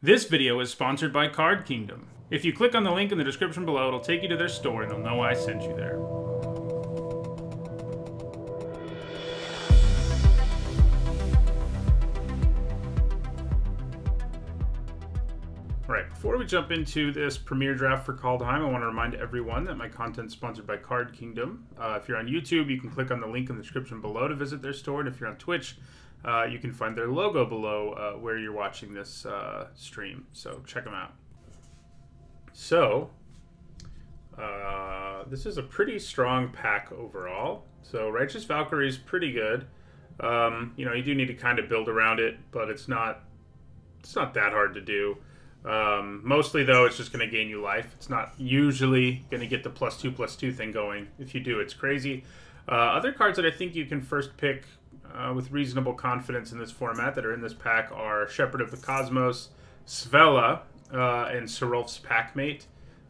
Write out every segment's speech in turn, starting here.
This video is sponsored by Card Kingdom. If you click on the link in the description below, it'll take you to their store and they'll know I sent you there. Alright, before we jump into this premiere draft for Kaldheim, I want to remind everyone that my content is sponsored by Card Kingdom. If you're on YouTube, you can click on the link in the description below to visit their store, and if you're on Twitch, you can find their logo below where you're watching this stream, so check them out. So, this is a pretty strong pack overall. So Righteous Valkyrie is pretty good. You know, you do need to kind of build around it, but it's not that hard to do. Mostly, though, it's just going to gain you life. It's not usually going to get the +2/+2 thing going. If you do, it's crazy. Other cards that I think you can first pick with reasonable confidence in this format that are in this pack are Shepherd of the Cosmos, Svella, and Serulf's Packmate.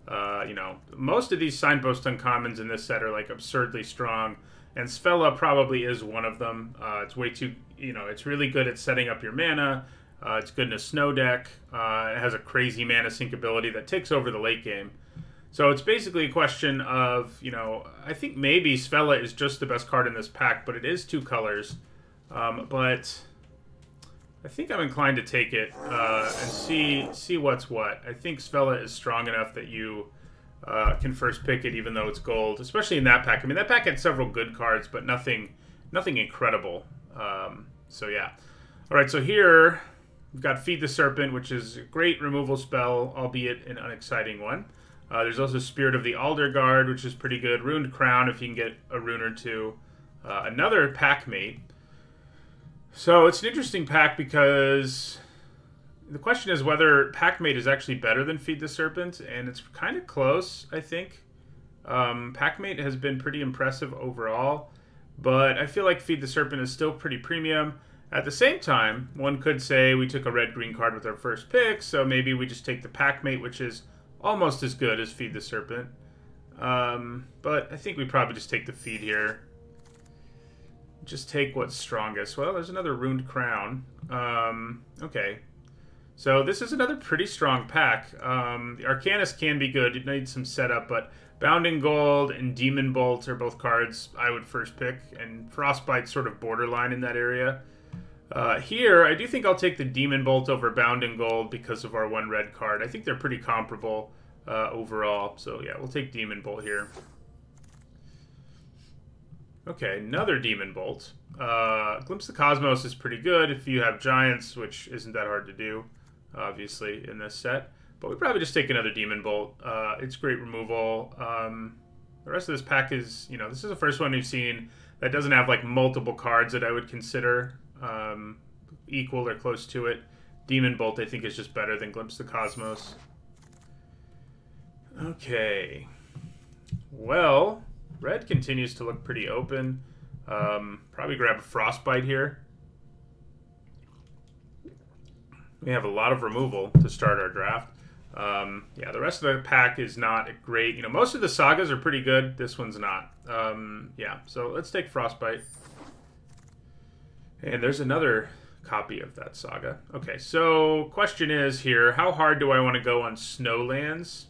You know, most of these Signpost Uncommons in this set are like absurdly strong, and Svella probably is one of them. It's way too, you know, it's really good at setting up your mana. It's good in a snow deck. It has a crazy mana sink ability that takes over the late game. So it's basically a question of, you know, I think maybe Svella is just the best card in this pack, but it is 2 colors. But I think I'm inclined to take it and see what's what. I think Svella is strong enough that you can first pick it, even though it's gold, especially in that pack. I mean, that pack had several good cards, but nothing incredible. So yeah. All right, so here we've got Feed the Serpent, which is a great removal spell, albeit an unexciting one. There's also Spirit of the Alderguard, which is pretty good. Ruined Crown, if you can get a rune or two. Another Packmate. So it's an interesting pack because the question is whether Packmate is actually better than Feed the Serpent, and it's kind of close, I think. Packmate has been pretty impressive overall, but I feel like Feed the Serpent is still pretty premium. At the same time, one could say we took a red-green card with our first pick, so maybe we just take the Packmate, which is almost as good as Feed the Serpent. But I think we probably just take the Feed here. Just take what's strongest. Well, there's another Ruined Crown. Okay. So this is another pretty strong pack. The Arcanist can be good. It needs some setup, but Bounding Gold and Demon Bolt are both cards I would first pick, and Frostbite's sort of borderline in that area. Here, I do think I'll take the Demon Bolt over Bounding Gold because of our 1 red card. I think they're pretty comparable overall. So yeah, we'll take Demon Bolt here. Okay, another Demon Bolt. Glimpse of the Cosmos is pretty good if you have Giants, which isn't that hard to do, obviously, in this set. But we probably just take another Demon Bolt. It's great removal. The rest of this pack is, you know, this is the first one we've seen that doesn't have, like, multiple cards that I would consider equal or close to it. Demon Bolt, I think, is just better than Glimpse of the Cosmos. Okay. Well, red continues to look pretty open. Probably grab a Frostbite here. We have a lot of removal to start our draft. Yeah, the rest of the pack is not great. You know, most of the sagas are pretty good. This one's not. Yeah, so let's take Frostbite. And there's another copy of that saga. Okay, so question is here, how hard do I want to go on snow lands?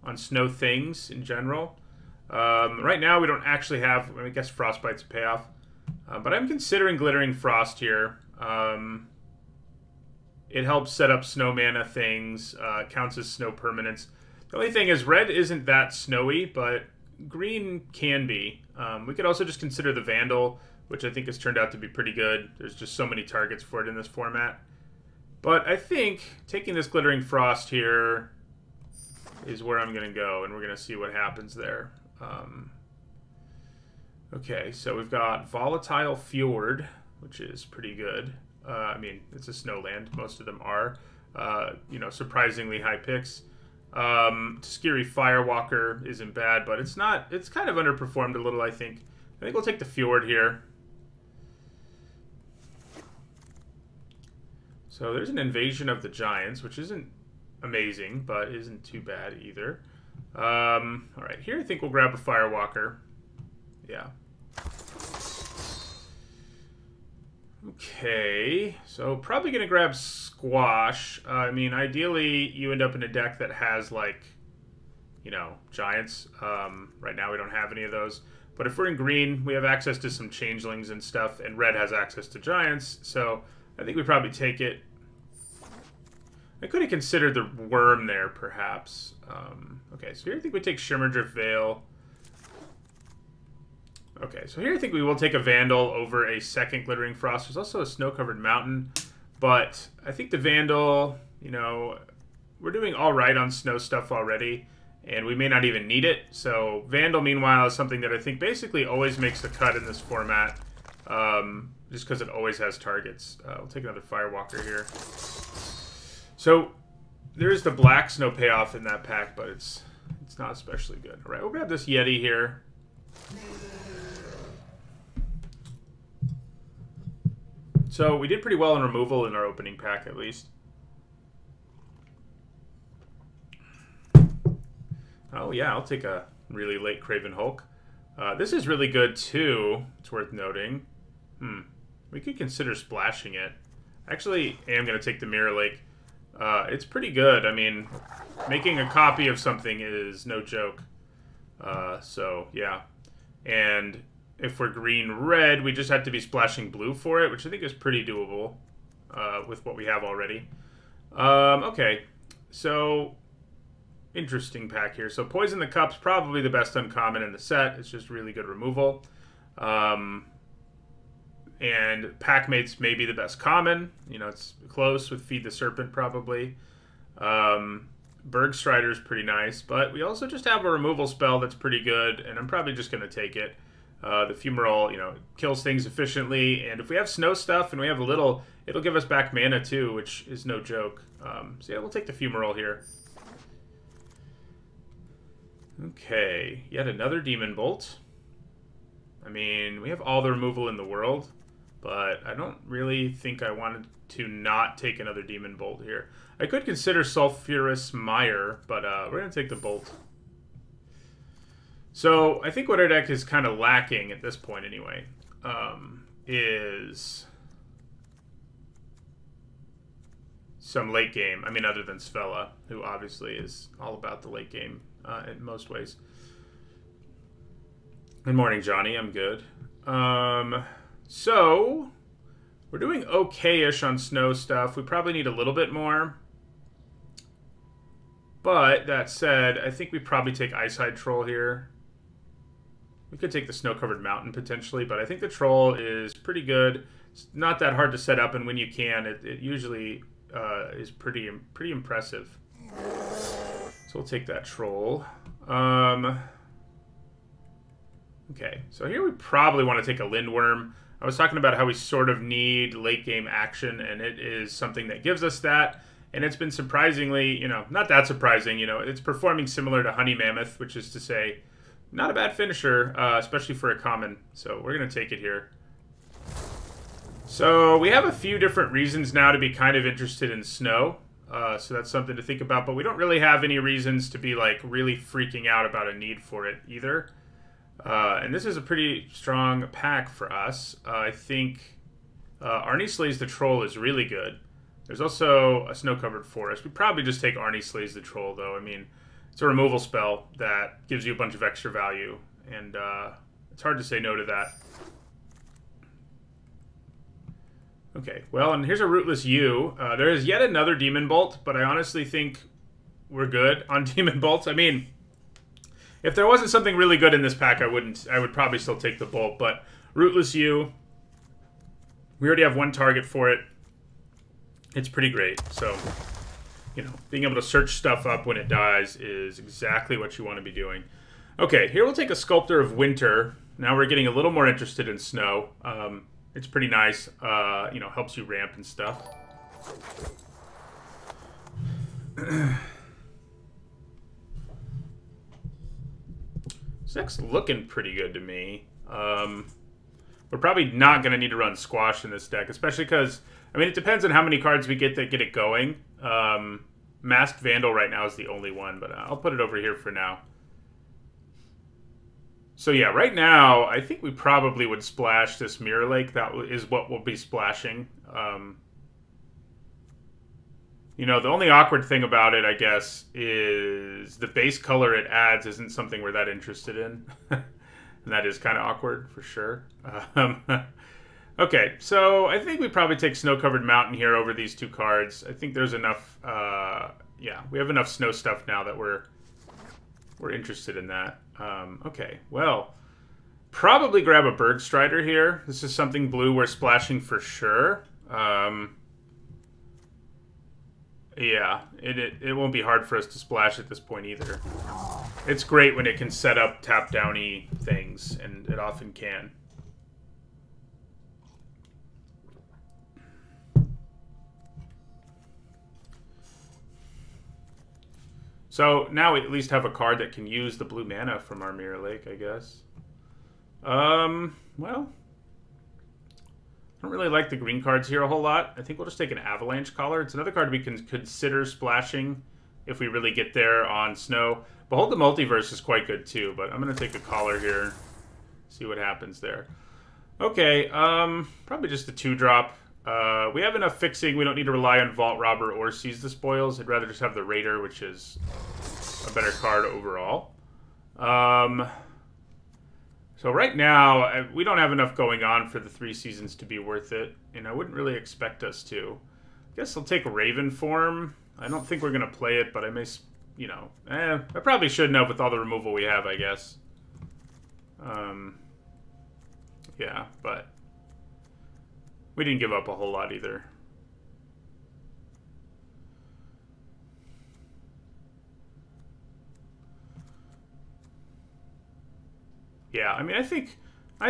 On snow things in general? Right now we don't actually have, I guess Frostbite's a payoff. But I'm considering Glittering Frost here. It helps set up snow mana things, counts as snow permanents. The only thing is red isn't that snowy, but green can be. We could also just consider the Vandal, which I think has turned out to be pretty good. There's just so many targets for it in this format. But I think taking this Glittering Frost here is where I'm going to go, and we're going to see what happens there. Okay, so we've got Volatile Fjord, which is pretty good. I mean, it's a snowland. Most of them are. You know, surprisingly high picks. Scary Firewalker isn't bad, but it's not. It's kind of underperformed a little, I think. I think we'll take the Fjord here. So there's an Invasion of the Giants, which isn't amazing, but isn't too bad either. All right, here I think we'll grab a Firewalker. Yeah. Okay, so probably going to grab Squash. I mean, ideally, you end up in a deck that has, like, you know, Giants. Right now, we don't have any of those. But if we're in green, we have access to some Changelings and stuff, and red has access to Giants, so I think we probably take it. I could have considered the Worm there, perhaps. Okay, so here I think we take Shimmerdrift Veil. Okay, so here I think we will take a Vandal over a second Glittering Frost. There's also a Snow-Covered Mountain, but I think the Vandal, you know, we're doing all right on snow stuff already, and we may not even need it. So Vandal, meanwhile, is something that I think basically always makes the cut in this format, just because it always has targets. We'll take another Firewalker here. So there's the black snow payoff in that pack, but it's not especially good. All right, we'll grab this Yeti here. So we did pretty well in removal in our opening pack, at least. Oh yeah, I'll take a really late Craven Hulk. This is really good too. It's worth noting. We could consider splashing it. Actually, I am going to take the Mirror Lake. It's pretty good. I mean, making a copy of something is no joke. So yeah, and if we're green-red, we just have to be splashing blue for it, which I think is pretty doable with what we have already. Okay, so interesting pack here. So Poison the Cup's probably the best uncommon in the set. It's just really good removal. And Packmate's maybe the best common. You know, it's close with Feed the Serpent probably. Bergstrider's pretty nice, but we also just have a removal spell that's pretty good, and I'm probably just going to take it. The Fumarole, you know, kills things efficiently, and if we have snow stuff and we have a little, it'll give us back mana too, which is no joke. So yeah, we'll take the Fumarole here. Okay, yet another Demon Bolt. I mean, we have all the removal in the world, but I don't really think I wanted to not take another Demon Bolt here. I could consider Sulphurous Mire, but we're going to take the Bolt. So I think what our deck is kind of lacking at this point anyway, is some late game. I mean, other than Svella, who obviously is all about the late game in most ways. Good morning, Johnny. I'm good. So we're doing okay-ish on snow stuff. We probably need a little bit more. But that said, I think we probably take Icehide Troll here. We could take the Snow-Covered Mountain potentially, but I think the Troll is pretty good. It's not that hard to set up, and when you can, it usually is pretty impressive. So we'll take that Troll. Okay, so here we probably want to take a Lindworm. I was talking about how we sort of need late game action, and it is something that gives us that. And it's been surprisingly, you know, not that surprising, you know, it's performing similar to Honey Mammoth, which is to say, not a bad finisher, especially for a common. So we're going to take it here. So we have a few different reasons now to be kind of interested in snow. So that's something to think about, but we don't really have any reasons to be like really freaking out about a need for it either. And this is a pretty strong pack for us. I think Arnie Slays the Troll is really good. There's also a Snow-Covered Forest. We'd probably just take Arnie Slays the Troll, though. I mean, it's a removal spell that gives you a bunch of extra value, and it's hard to say no to that. Okay, well, and here's a Rootless U. There is yet another Demon Bolt, but I honestly think we're good on Demon Bolts. I mean, if there wasn't something really good in this pack, I would probably still take the Bolt, but Rootless U, we already have one target for it. It's pretty great, so, you know, being able to search stuff up when it dies is exactly what you want to be doing. Okay, here we'll take a Sculptor of Winter. Now we're getting a little more interested in snow. It's pretty nice, you know, helps you ramp and stuff. This deck's looking pretty good to me. We're probably not going to need to run Squash in this deck, especially because, I mean, it depends on how many cards we get that get it going. Masked Vandal right now is the only one, but I'll put it over here for now. So yeah, right now, I think we probably would splash this Mirror Lake. That is what we'll be splashing. You know, the only awkward thing about it, I guess, is the base color it adds isn't something we're that interested in. And that is kind of awkward, for sure. Okay, so I think we probably take Snow-Covered Mountain here over these two cards. I think there's enough, yeah, we have enough snow stuff now that we're interested in that. Okay, well, probably grab a Bergstrider here. This is something blue we're splashing for sure. Yeah, it won't be hard for us to splash at this point either. It's great when it can set up tap-downy things, and it often can. So now we at least have a card that can use the blue mana from our Mirror Lake, I guess. Well, I don't really like the green cards here a whole lot. I think we'll just take an Avalanche Collar. It's another card we can consider splashing if we really get there on snow. Behold the Multiverse is quite good too, but I'm going to take a Collar here. See what happens there. Okay, probably just a 2-drop. We have enough fixing. We don't need to rely on Vault Robber or Seize the Spoils. I'd rather just have the Raider, which is a better card overall. So right now, we don't have enough going on for the 3 seasons to be worth it, and I wouldn't really expect us to. I guess I'll take Raven Form. I don't think we're going to play it, but I may, you know, I probably shouldn't have with all the removal we have, I guess. Yeah, but we didn't give up a whole lot either. Yeah, I mean, I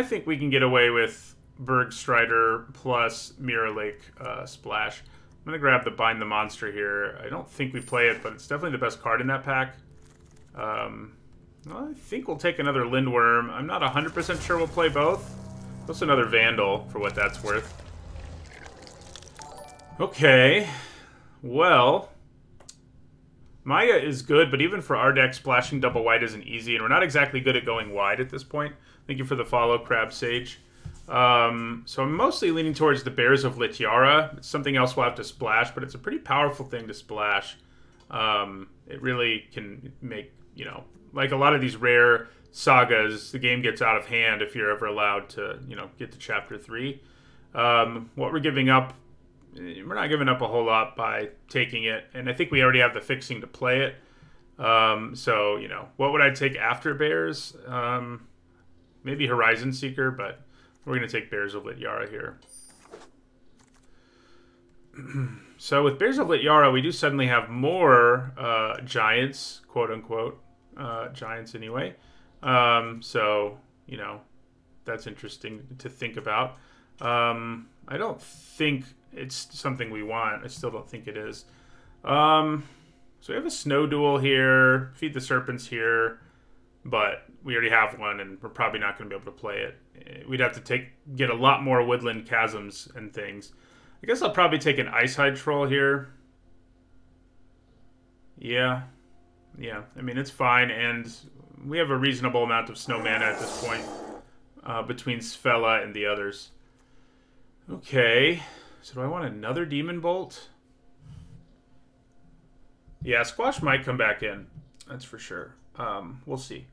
think we can get away with Bergstrider plus Mirror Lake splash. I'm gonna grab the Bind the Monster here. I don't think we play it, but it's definitely the best card in that pack. Well, I think we'll take another Lindworm. I'm not 100% sure we'll play both. Plus another Vandal for what that's worth. Okay, well, Maya is good, but even for our deck, splashing double white isn't easy, and we're not exactly good at going wide at this point. Thank you for the follow, Crab Sage. So I'm mostly leaning towards the Bears of Lityara. It's something else we'll have to splash, but it's a pretty powerful thing to splash. It really can make, you know, like a lot of these rare sagas, the game gets out of hand if you're ever allowed to, you know, get to Chapter 3. What we're giving up, we're not giving up a whole lot by taking it, and I think we already have the fixing to play it. So, you know, what would I take after Bears? Maybe Horizon Seeker, but we're going to take Bears of Lityara here. So with Bears of Lityara, we do suddenly have more giants, quote-unquote, giants anyway. So, you know, that's interesting to think about. I don't think it's something we want. I still don't think it is. So we have a Snow Duel here, Feed the Serpents here, but we already have one, and we're probably not going to be able to play it. We'd have to get a lot more Woodland Chasms and things. I guess I'll probably take an Icehide Troll here. Yeah. Yeah, I mean, it's fine, and we have a reasonable amount of snow mana at this point between Sfella and the others. Okay, so do I want another Demon Bolt? Yeah, Squash might come back in. That's for sure. We'll see.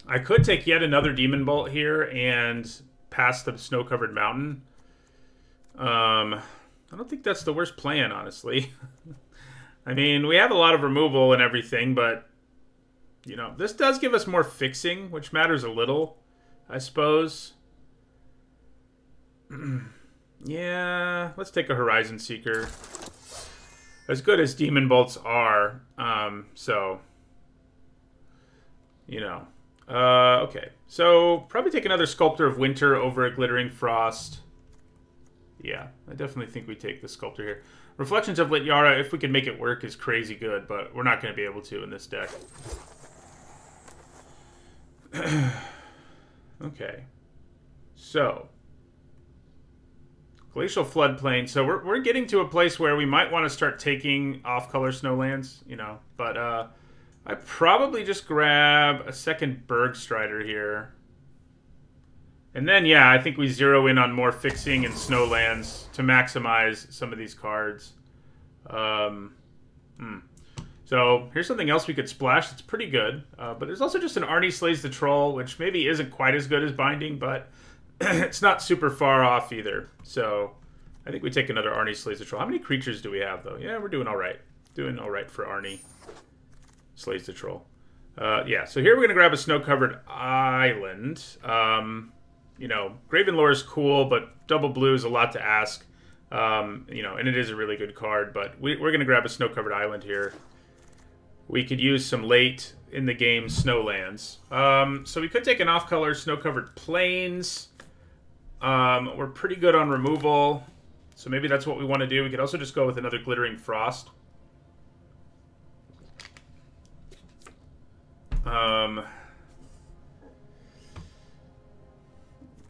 I could take yet another Demon Bolt here and pass the Snow-Covered Mountain. I don't think that's the worst plan, honestly. I mean, we have a lot of removal and everything, but, you know, this does give us more fixing, which matters a little, I suppose. Yeah, let's take a Horizon Seeker. As good as Demon Bolts are, so, you know. Okay, so probably take another Sculptor of Winter over a Glittering Frost. Yeah, I definitely think we take the Sculptor here. Reflections of Lityara, if we can make it work, is crazy good, but we're not going to be able to in this deck. Okay, so Glacial Floodplain. So we're getting to a place where we might want to start taking off-color snowlands, you know, but I probably just grab a second Bergstrider here. And then, yeah, I think we zero in on more fixing and snowlands to maximize some of these cards. So here's something else we could splash that's pretty good. But there's also just an Arnie Slays the Troll, which maybe isn't quite as good as Binding, but it's not super far off either. So I think we take another Arnie Slays the Troll. How many creatures do we have, though? Yeah, we're doing all right. Doing all right for Arnie Slays the Troll. Yeah, so here we're going to grab a snow-covered island. You know, Graven Lore is cool, but double blue is a lot to ask. You know, and it is a really good card, but we're going to grab a snow-covered island here. We could use some late in the game snowlands. So we could take an off-color snow-covered plains. We're pretty good on removal, so maybe that's what we want to do. We could also just go with another Glittering Frost.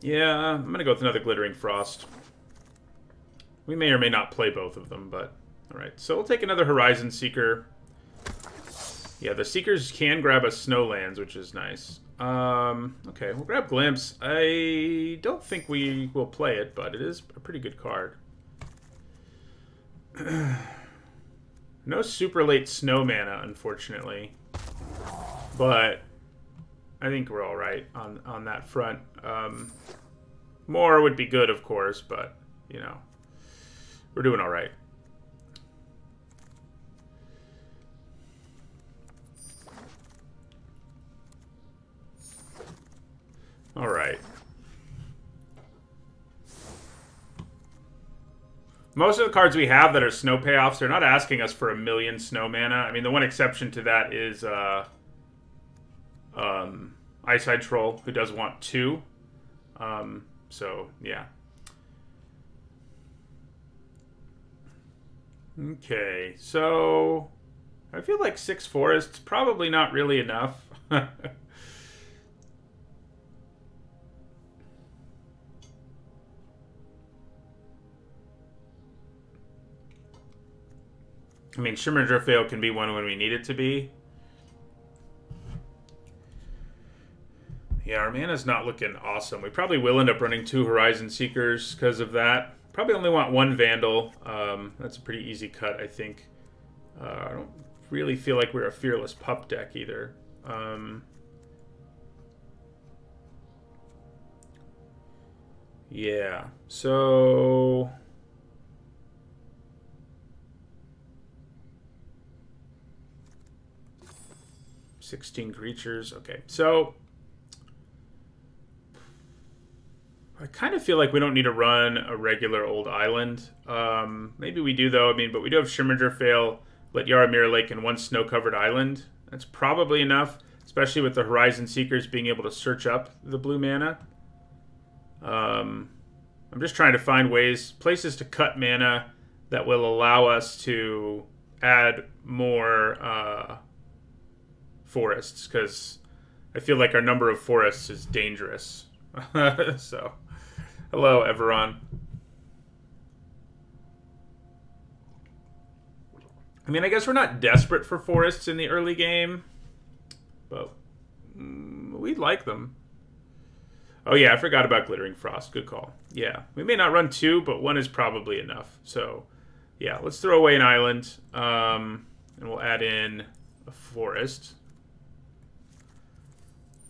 Yeah, I'm going to go with another Glittering Frost. We may or may not play both of them, but... Alright, so we'll take another Horizon Seeker. Yeah, the Seekers can grab us Snowlands, which is nice. Okay, we'll grab Glimpse. I don't think we will play it, but it is a pretty good card. No super late snow mana, unfortunately. But I think we're alright on that front. More would be good, of course, but, you know, we're doing alright. Alright. Most of the cards we have that are snow payoffs, they're not asking us for 1,000,000 snow mana. I mean, the one exception to that is Ice-Hide Troll, who does want 2. So, yeah. Okay, so I feel like 6 forests, probably not really enough. I mean, Shimmer Driftveil can be one when we need it to be. Yeah, our mana's not looking awesome. We probably will end up running 2 Horizon Seekers because of that. Probably only want 1 Vandal. That's a pretty easy cut, I think. I don't really feel like we're a Fearless Pup deck either. Yeah, so... 16 creatures. Okay, so I kind of feel like we don't need to run a regular old island. Maybe we do, though. I mean, but we do have Shimmer Driftveil, let Yaramir Lake, and 1 snow-covered island. That's probably enough, especially with the Horizon Seekers being able to search up the blue mana. I'm just trying to find places to cut mana that will allow us to add more forests, because I feel like our number of forests is dangerous. So, hello, Everon. I mean, I guess we're not desperate for forests in the early game, but we'd like them. Oh yeah, I forgot about Glittering Frost. Good call. Yeah, we may not run 2, but 1 is probably enough. So, yeah, let's throw away an island, and we'll add in a forest.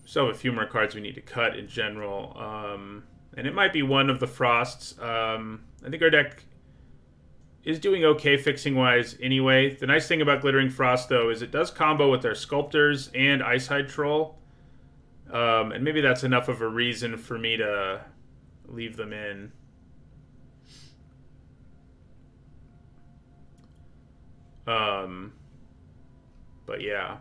Still have a few more cards we need to cut in general. And it might be one of the Frosts. I think our deck is doing okay fixing-wise anyway. The nice thing about Glittering Frost, though, is it does combo with our Sculptors and Ice-Hide Troll. And maybe that's enough of a reason for me to leave them in. But yeah.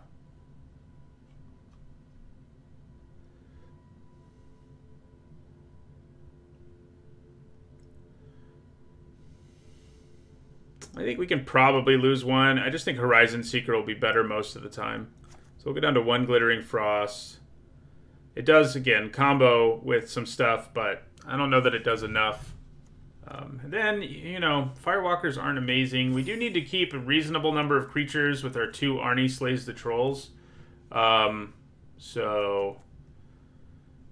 I think we can probably lose 1. I just think Horizon Seeker will be better most of the time. So we'll go down to 1 Glittering Frost. It does, again, combo with some stuff, but I don't know that it does enough. And then, you know, Firewalkers aren't amazing. We do need to keep a reasonable number of creatures with our 2 Arnie Slays the Trolls. So,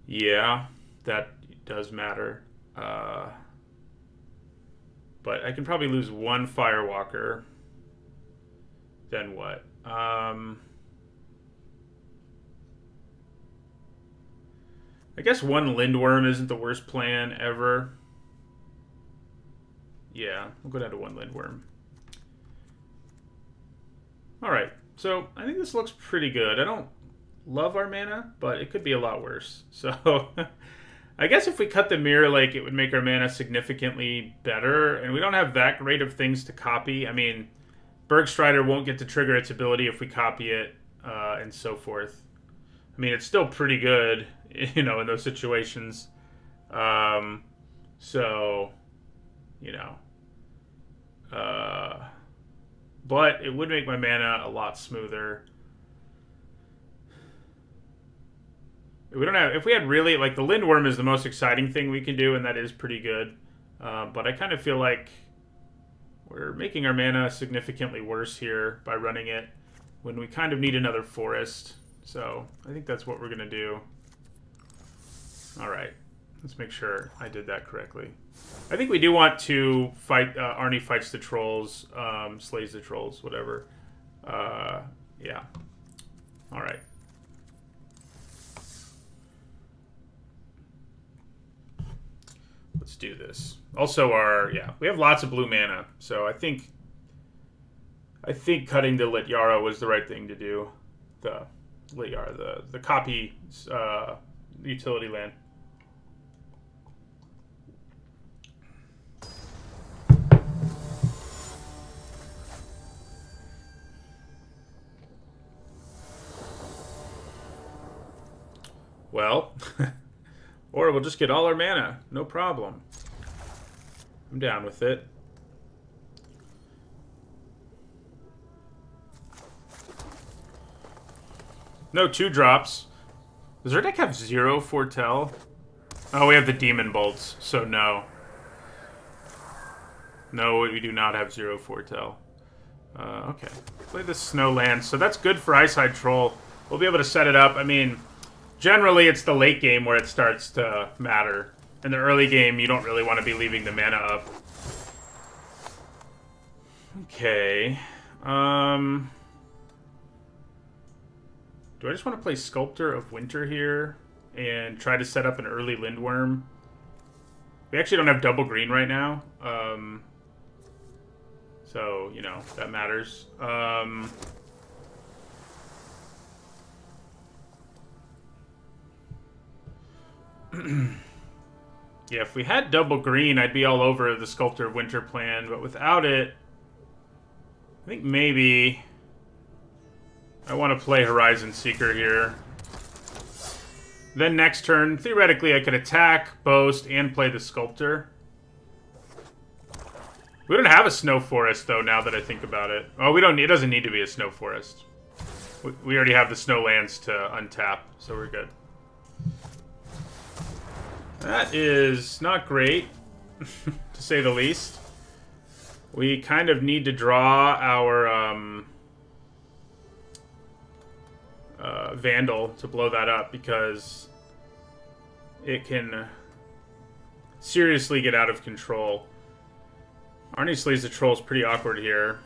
yeah, that does matter. But I can probably lose 1 Firewalker. Then what? I guess 1 Lindworm isn't the worst plan ever. Yeah, we'll go down to 1 Lindworm. Alright, so I think this looks pretty good. I don't love our mana, but it could be a lot worse. So, I guess if we cut the Mirror Lake, it would make our mana significantly better. And we don't have that great of things to copy. I mean, Bergstrider won't get to trigger its ability if we copy it, and so forth. I mean, it's still pretty good, you know, in those situations. So, you know. But it would make my mana a lot smoother. If we had really, like, the Lindworm is the most exciting thing we can do, and that is pretty good. But I kind of feel like we're making our mana significantly worse here by running it when we kind of need another forest. So I think that's what we're going to do. All right. Let's make sure I did that correctly. I think we do want to fight Arnie fights the trolls, slays the trolls, whatever. Yeah. All right. Let's do this. Also, we have lots of blue mana, so I think cutting the Lityara was the right thing to do. The Lityara, the copy utility land. Well, or we'll just get all our mana. No problem. I'm down with it. No 2-drops. Does our deck have 0 Foretell? Oh, we have the Demon Bolts, so no. No, we do not have 0 Foretell. Okay. Play the Snowland. So that's good for Eyeside Troll. We'll be able to set it up. I mean, generally, it's the late game where it starts to matter. In the early game, you don't really want to be leaving the mana up. Okay. Do I just want to play Sculptor of Winter here and try to set up an early Lindworm? We actually don't have double green right now. So, you know, that matters. Yeah, if we had double green, I'd be all over the Sculptor of Winter plan, but without it, I think maybe I want to play Horizon Seeker here. Then next turn, theoretically, I could attack, boast, and play the Sculptor. We don't have a Snow Forest, though, now that I think about it. Oh, we don't. It doesn't need to be a Snow Forest. We already have the Snowlands to untap, so we're good. That is not great, to say the least. We kind of need to draw our Vandal to blow that up, because it can seriously get out of control. Arnie Slays the Troll is pretty awkward here.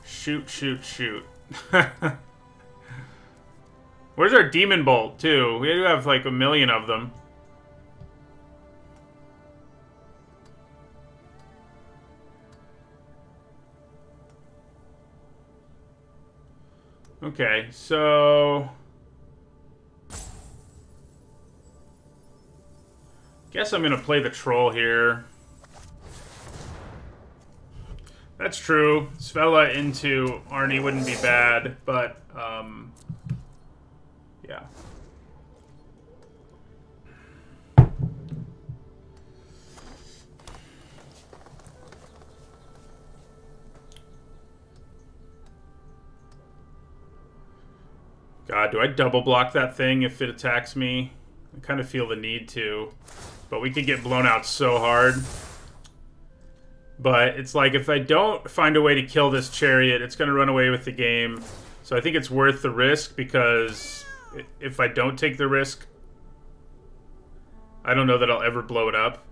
Shoot, shoot, shoot. Where's our Demon Bolt, too? We do have, like, 1,000,000 of them. Okay, so... guess I'm gonna play the Troll here. That's true. Svella into Arnie wouldn't be bad, but, yeah. God, do I double block that thing if it attacks me? I kind of feel the need to. but we could get blown out so hard. But it's like, if I don't find a way to kill this chariot, it's going to run away with the game. So I think it's worth the risk, because if I don't take the risk, I don't know that I'll ever blow it up.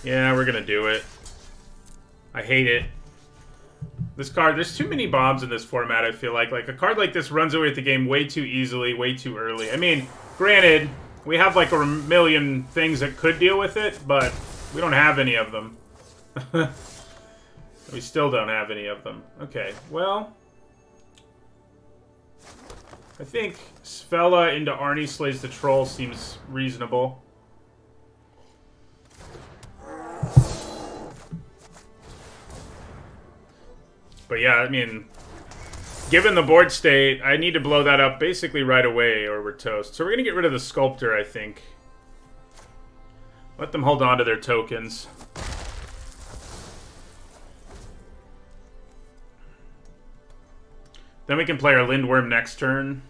Yeah, we're gonna do it. I hate it. This card, there's too many bombs in this format, I feel like. Like, a card like this runs away with the game way too easily, way too early. I mean, granted, we have like a million things that could deal with it, but we don't have any of them. We still don't have any of them. Okay, well, I think Svella into Arnie Slays the Troll seems reasonable. But yeah, I mean, given the board state, I need to blow that up basically right away or we're toast. So we're going to get rid of the Sculptor, I think. Let them hold on to their tokens. Then we can play our Lindworm next turn.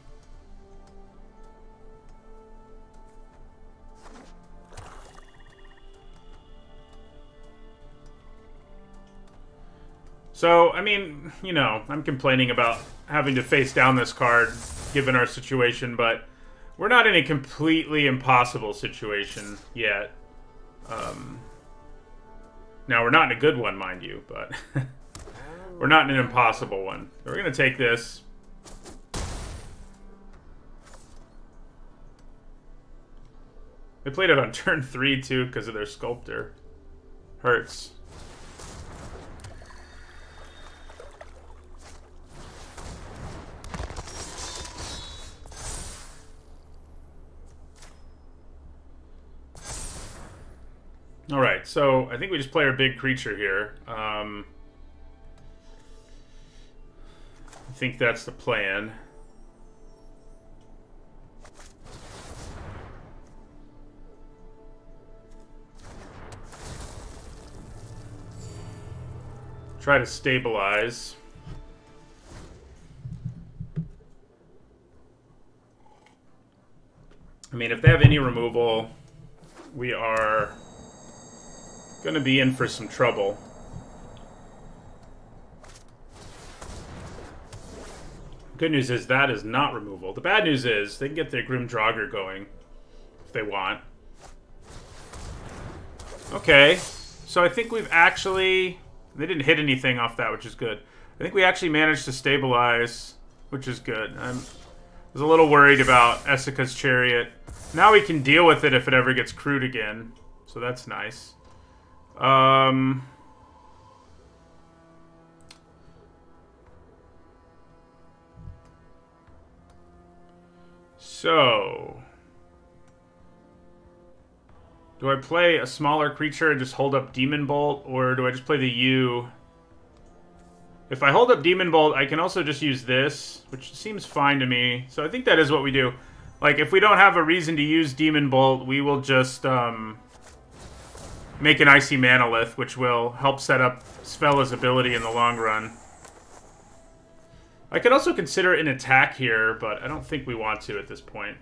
So, I mean, you know, I'm complaining about having to face down this card, given our situation, but we're not in a completely impossible situation yet. Now, we're not in a good one, mind you, but we're not in an impossible one. So we're going to take this. They played it on turn 3, too, because of their Sculptor. Hurts. Alright, so I think we just play our big creature here. I think that's the plan. Try to stabilize. I mean, if they have any removal, we are going to be in for some trouble. Good news is that is not removal. The bad news is they can get their Grim Draugr going if they want. Okay, so I think we've actually... They didn't hit anything off that, which is good. I think we actually managed to stabilize, which is good. I was a little worried about Essica's Chariot. Now we can deal with it if it ever gets crewed again, so that's nice. So, do I play a smaller creature and just hold up Demon Bolt, or do I just play the U? If I hold up Demon Bolt, I can also just use this, which seems fine to me. So I think that is what we do. Like, if we don't have a reason to use Demon Bolt, we will just, make an Icy Manalith, which will help set up Svella's ability in the long run. I could also consider an attack here, but I don't think we want to at this point.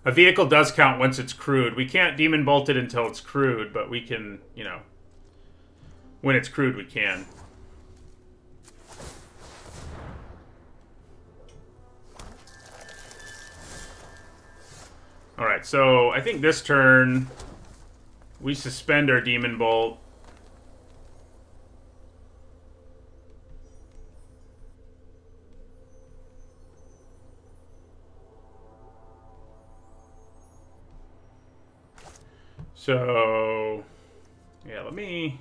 A vehicle does count once it's crewed. We can't Demon Bolt it until it's crewed, but we can, you know, when it's crewed, we can. Alright, so I think this turn we suspend our Demon Bolt. So, yeah, let me...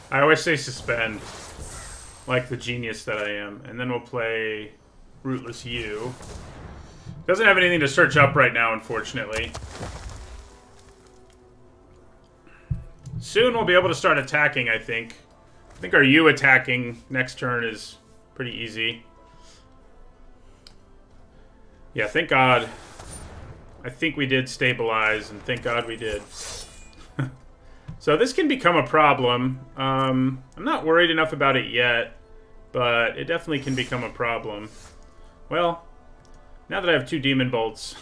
I always say suspend, like the genius that I am. And then we'll play Rootless U. Doesn't have anything to search up right now, unfortunately. soon we'll be able to start attacking, I think. I think our U attacking next turn is pretty easy. Yeah, thank God. I think we did stabilize, and thank God we did. So this can become a problem. I'm not worried enough about it yet, but it definitely can become a problem. Well, now that I have 2 Demon Bolts.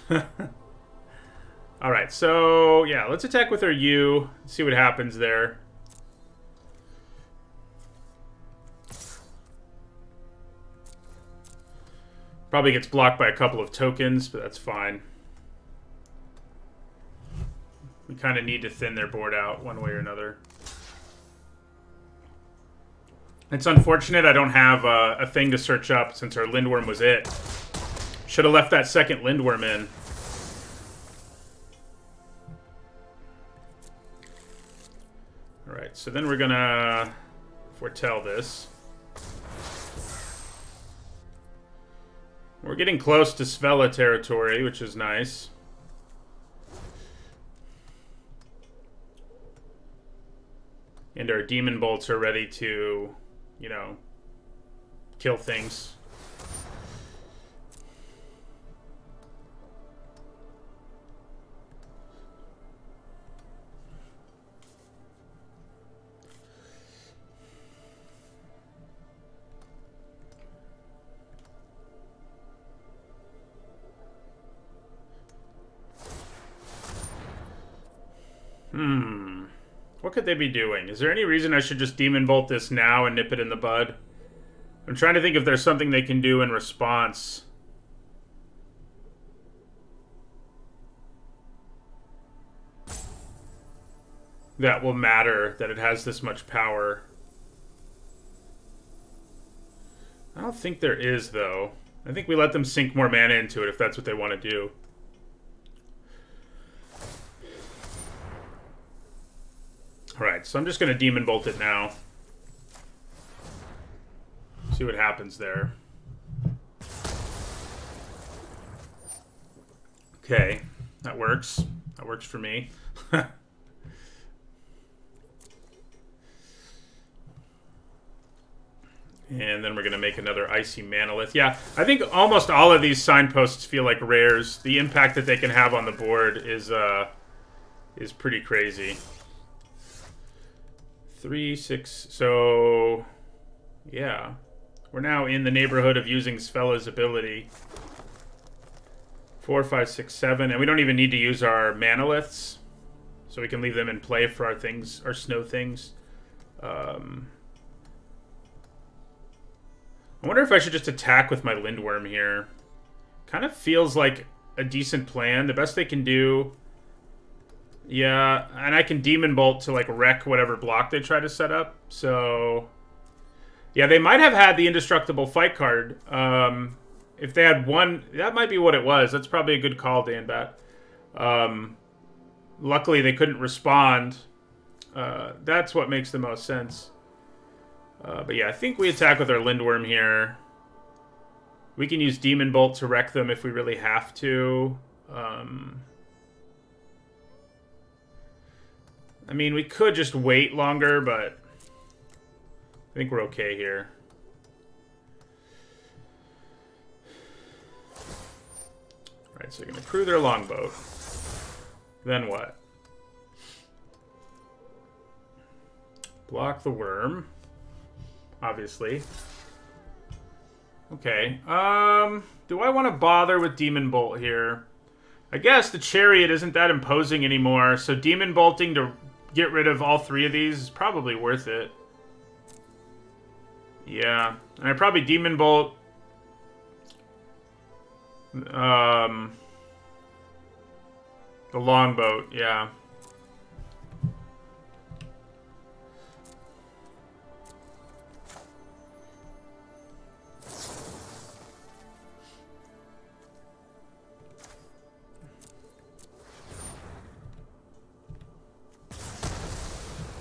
Alright, so yeah, let's attack with our U. See what happens there. Probably gets blocked by a couple of tokens, but that's fine. We kind of need to thin their board out one way or another. It's unfortunate I don't have a thing to search up since our Lindworm was it. Should have left that second Lindworm in. Alright, so then we're gonna foretell this. We're getting close to Svella territory, which is nice. And our Demon Bolts are ready to, you know, kill things. What could they be doing? Is there any reason I should just Demon Bolt this now and nip it in the bud? I'm trying to think if there's something they can do in response. That will matter, that it has this much power. I don't think there is, though. I think we let them sink more mana into it if that's what they want to do. Alright, so I'm just going to Demon Bolt it now. See what happens there. Okay, that works. That works for me. And then we're going to make another Icy Manolith. Yeah, I think almost all of these signposts feel like rares. The impact that they can have on the board is pretty crazy. 3, 6, so yeah. We're now in the neighborhood of using Svella's ability. 4, 5, 6, 7, and we don't even need to use our Manoliths. So we can leave them in play for our things, our snow things. I wonder if I should just attack with my Lindworm here. Kind of feels like a decent plan. The best they can do... Yeah, and I can Demon Bolt to, like, wreck whatever block they try to set up. So, yeah, they might have had the Indestructible Fight card. If they had one... That might be what it was. That's probably a good call, Danbat. Luckily, they couldn't respond. That's what makes the most sense. But yeah, I think we attack with our Lindworm here. We can use Demon Bolt to wreck them if we really have to. I mean, we could just wait longer, but I think we're okay here. Alright, so you're going to crew their longboat. Then what? Block the worm. Obviously. Okay. Do I want to bother with Demon Bolt here? I guess the Chariot isn't that imposing anymore, so Demon Bolting to get rid of all 3 of these is probably worth it. Yeah. And I probably Demon Bolt... the longboat, yeah.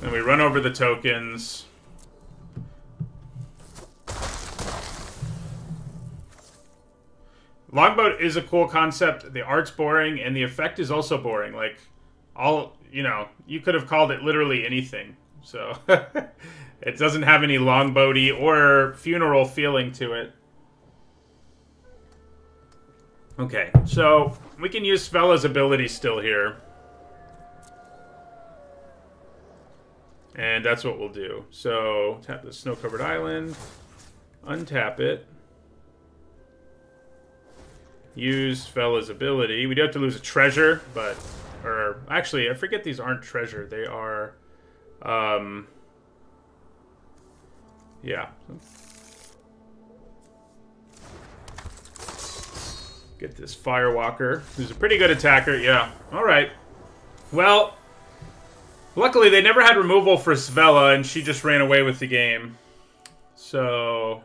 Then we run over the tokens. Longboat is a cool concept. The art's boring, and the effect is also boring. Like, you know, you could have called it literally anything. So it doesn't have any longboaty or funeral feeling to it. Okay, so we can use Svella's ability still here. And that's what we'll do. So tap the snow-covered island, untap it, use Svella's ability. We do have to lose a treasure, but... Or, actually, I forget these aren't treasure. They are... yeah. Get this Firewalker, who's a pretty good attacker. Yeah. Alright. Well, luckily they never had removal for Svella, and she just ran away with the game. So,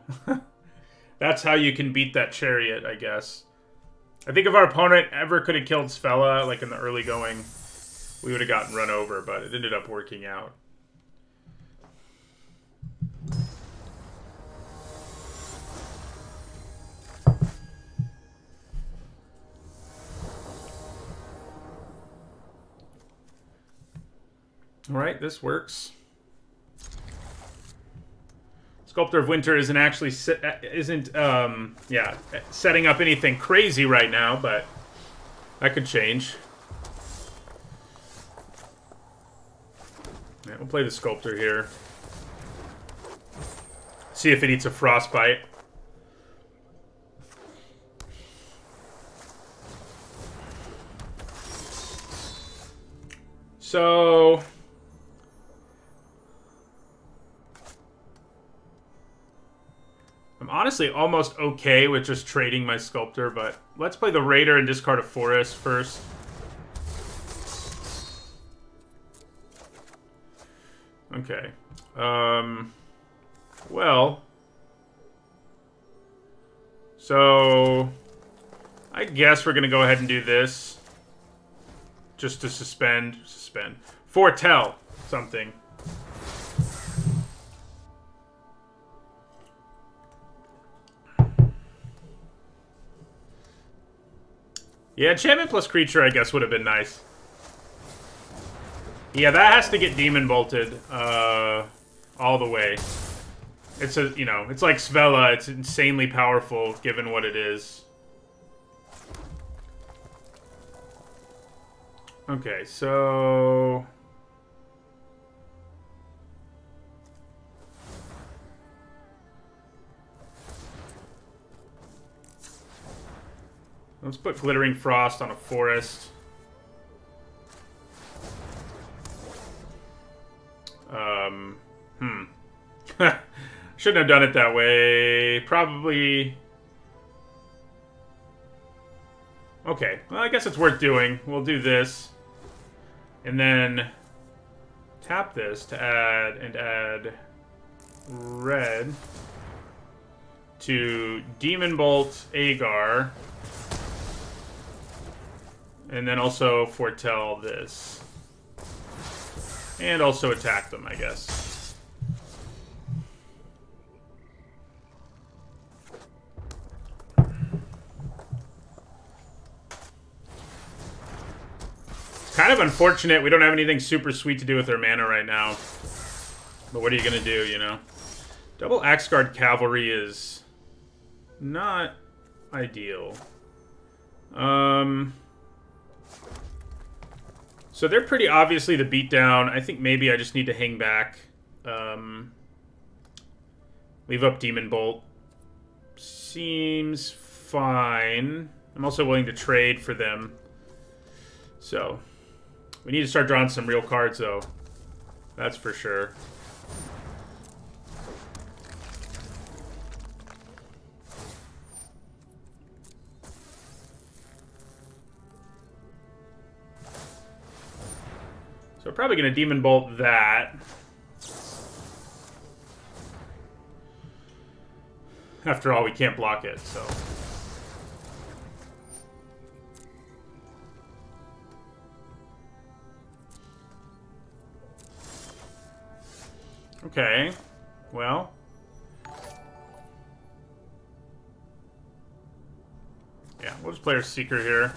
that's how you can beat that chariot, I guess. I think if our opponent ever could have killed Svella, like in the early going, we would have gotten run over, but it ended up working out. Alright, this works. Sculptor of Winter isn't actually setting up anything crazy right now, but that could change. Yeah, we'll play the Sculptor here. See if it eats a Frostbite. So... I'm honestly almost okay with just trading my Sculptor, but let's play the Raider and discard a Forest first. Okay. Well... So... I guess we're gonna go ahead and do this. Just to suspend. Foretell something. Yeah, enchantment plus creature, I guess, would have been nice. Yeah, that has to get demon bolted all the way. It's a, you know, it's like Svella. It's insanely powerful given what it is. Okay, so... Let's put Glittering Frost on a Forest. Shouldn't have done it that way. Probably... Okay, well, I guess it's worth doing. We'll do this. And then tap this to add red to Demon Bolt Agar. And then also foretell this. And also attack them, I guess. It's kind of unfortunate we don't have anything super sweet to do with their mana right now. But what are you going to do, you know? Double Axeguard Cavalry is not ideal. So they're pretty obviously the beatdown. I think maybe I just need to hang back. Leave up Demon Bolt. Seems fine. I'm also willing to trade for them. So, we need to start drawing some real cards, though. That's for sure. So we're probably going to Demon Bolt that. After all, we can't block it, so... Okay. Well... Yeah, we'll just play our Seeker here.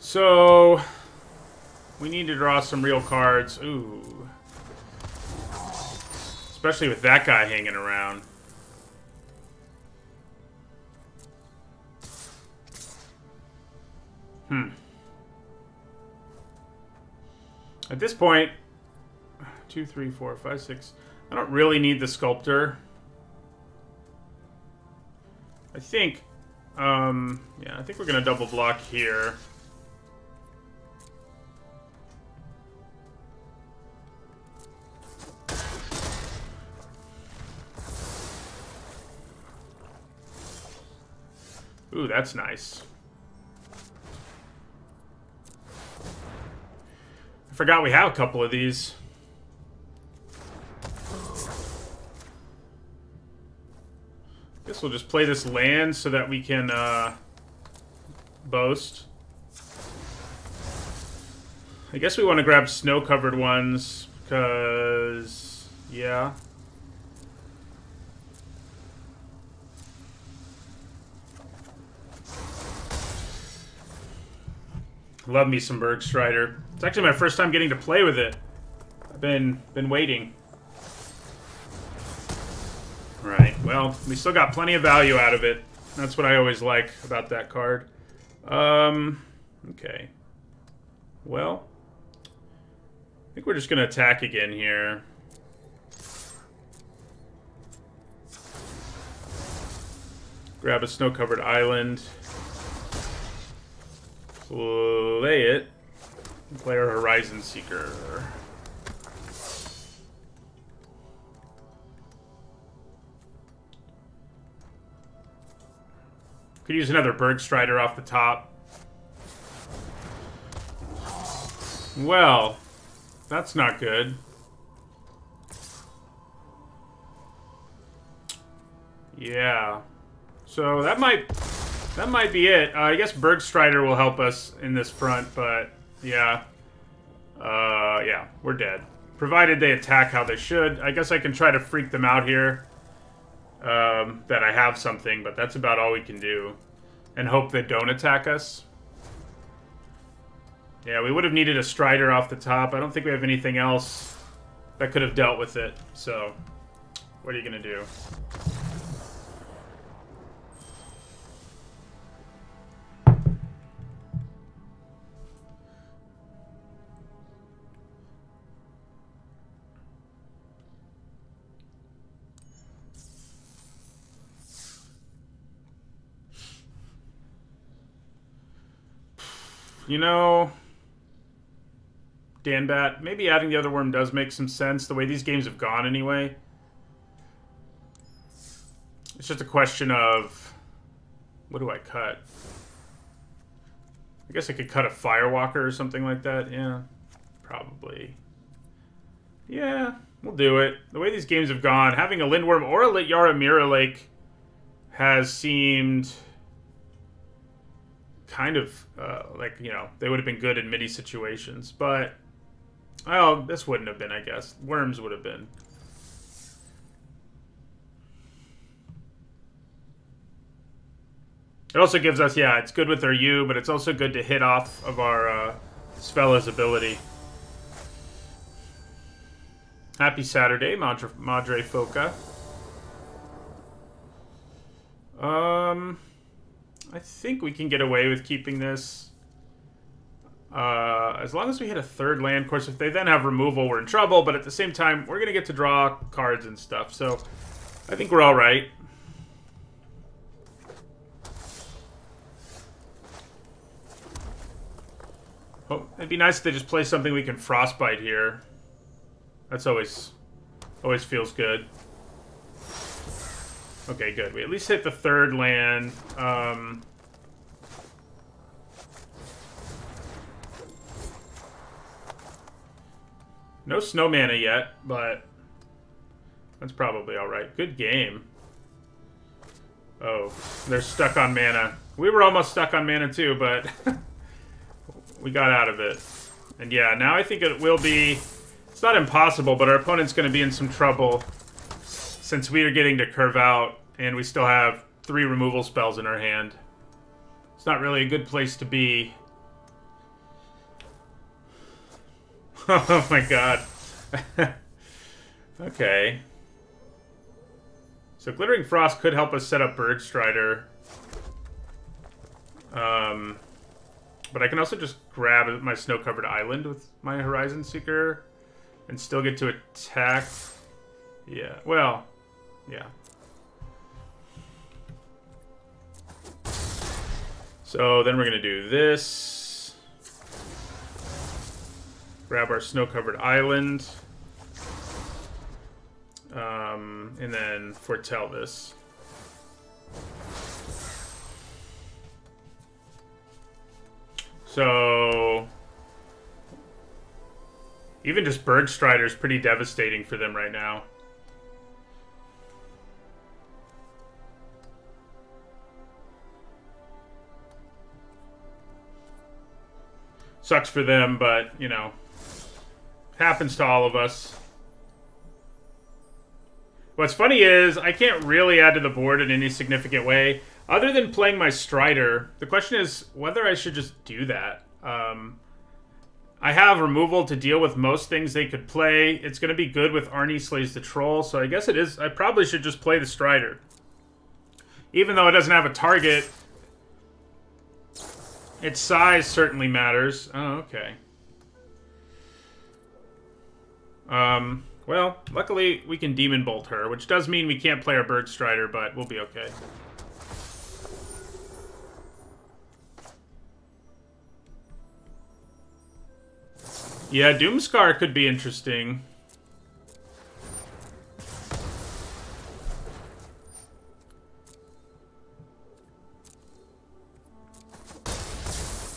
So we need to draw some real cards. Ooh. Especially with that guy hanging around. At this point, 2, 3, 4, 5, 6. I don't really need the sculptor. I think, yeah, I think we're gonna double block here. Ooh, that's nice. I forgot we have a couple of these. Guess we'll just play this land so that we can boast. I guess we want to grab snow-covered ones because, yeah. Love me some Bergstrider. It's actually my first time getting to play with it. I've been waiting. Right, well, we still got plenty of value out of it. That's what I always like about that card. Okay. Well, I think we're just going to attack again here. Grab a snow-covered island. Play it. Play our Horizon Seeker. Could use another Bergstrider off the top. Well, that's not good. Yeah. So that might be it. I guess Bergstrider will help us in this front, but yeah. Yeah, we're dead. Provided they attack how they should. I guess I can try to freak them out here. That I have something, but that's about all we can do. And hope they don't attack us. Yeah, we would have needed a Strider off the top. I don't think we have anything else that could have dealt with it. So, what are you going to do? You know, Danbat, maybe adding the other worm does make some sense, the way these games have gone anyway. It's just a question of, what do I cut? I guess I could cut a Firewalker or something like that. Yeah, probably. Yeah, we'll do it. The way these games have gone, having a Lindworm or a Yaramira Lake has seemed kind of like, you know, they would have been good in many situations, but well, this wouldn't have been, I guess. Worms would have been. It also gives us, yeah, it's good with our U, but it's also good to hit off of our Svella's ability. Happy Saturday, Madre Foca. I think we can get away with keeping this. As long as we hit a third land. Of course, if they then have removal, we're in trouble. But at the same time, we're going to get to draw cards and stuff. So I think we're all right. Oh, it'd be nice if they just play something we can Frostbite here. That's always feels good. Okay, good. We at least hit the third land. No snow mana yet, but that's probably alright. Good game. Oh, they're stuck on mana. We were almost stuck on mana too, but we got out of it. And yeah, now I think it will be... It's not impossible, but our opponent's going to be in some trouble since we are getting to curve out and we still have 3 removal spells in our hand. It's not really a good place to be. Oh my god. Okay. So Glittering Frost could help us set up Bergstrider. But I can also just grab my snow-covered island with my Horizon Seeker and still get to attack. Yeah, well, yeah. So then we're going to do this. Grab our snow-covered island. And then foretell this. So even just Bergstrider is pretty devastating for them right now. Sucks for them, but, you know, happens to all of us. What's funny is I can't really add to the board in any significant way. Other than playing my Strider, the question is whether I should just do that. I have removal to deal with most things they could play. It's going to be good with Arnie Slays the Troll, so I guess it is. I probably should just play the Strider. Even though it doesn't have a target, its size certainly matters. Oh, okay. Well, luckily we can Demon Bolt her, which does mean we can't play our Bergstrider, but we'll be okay. Yeah, Doomscar could be interesting.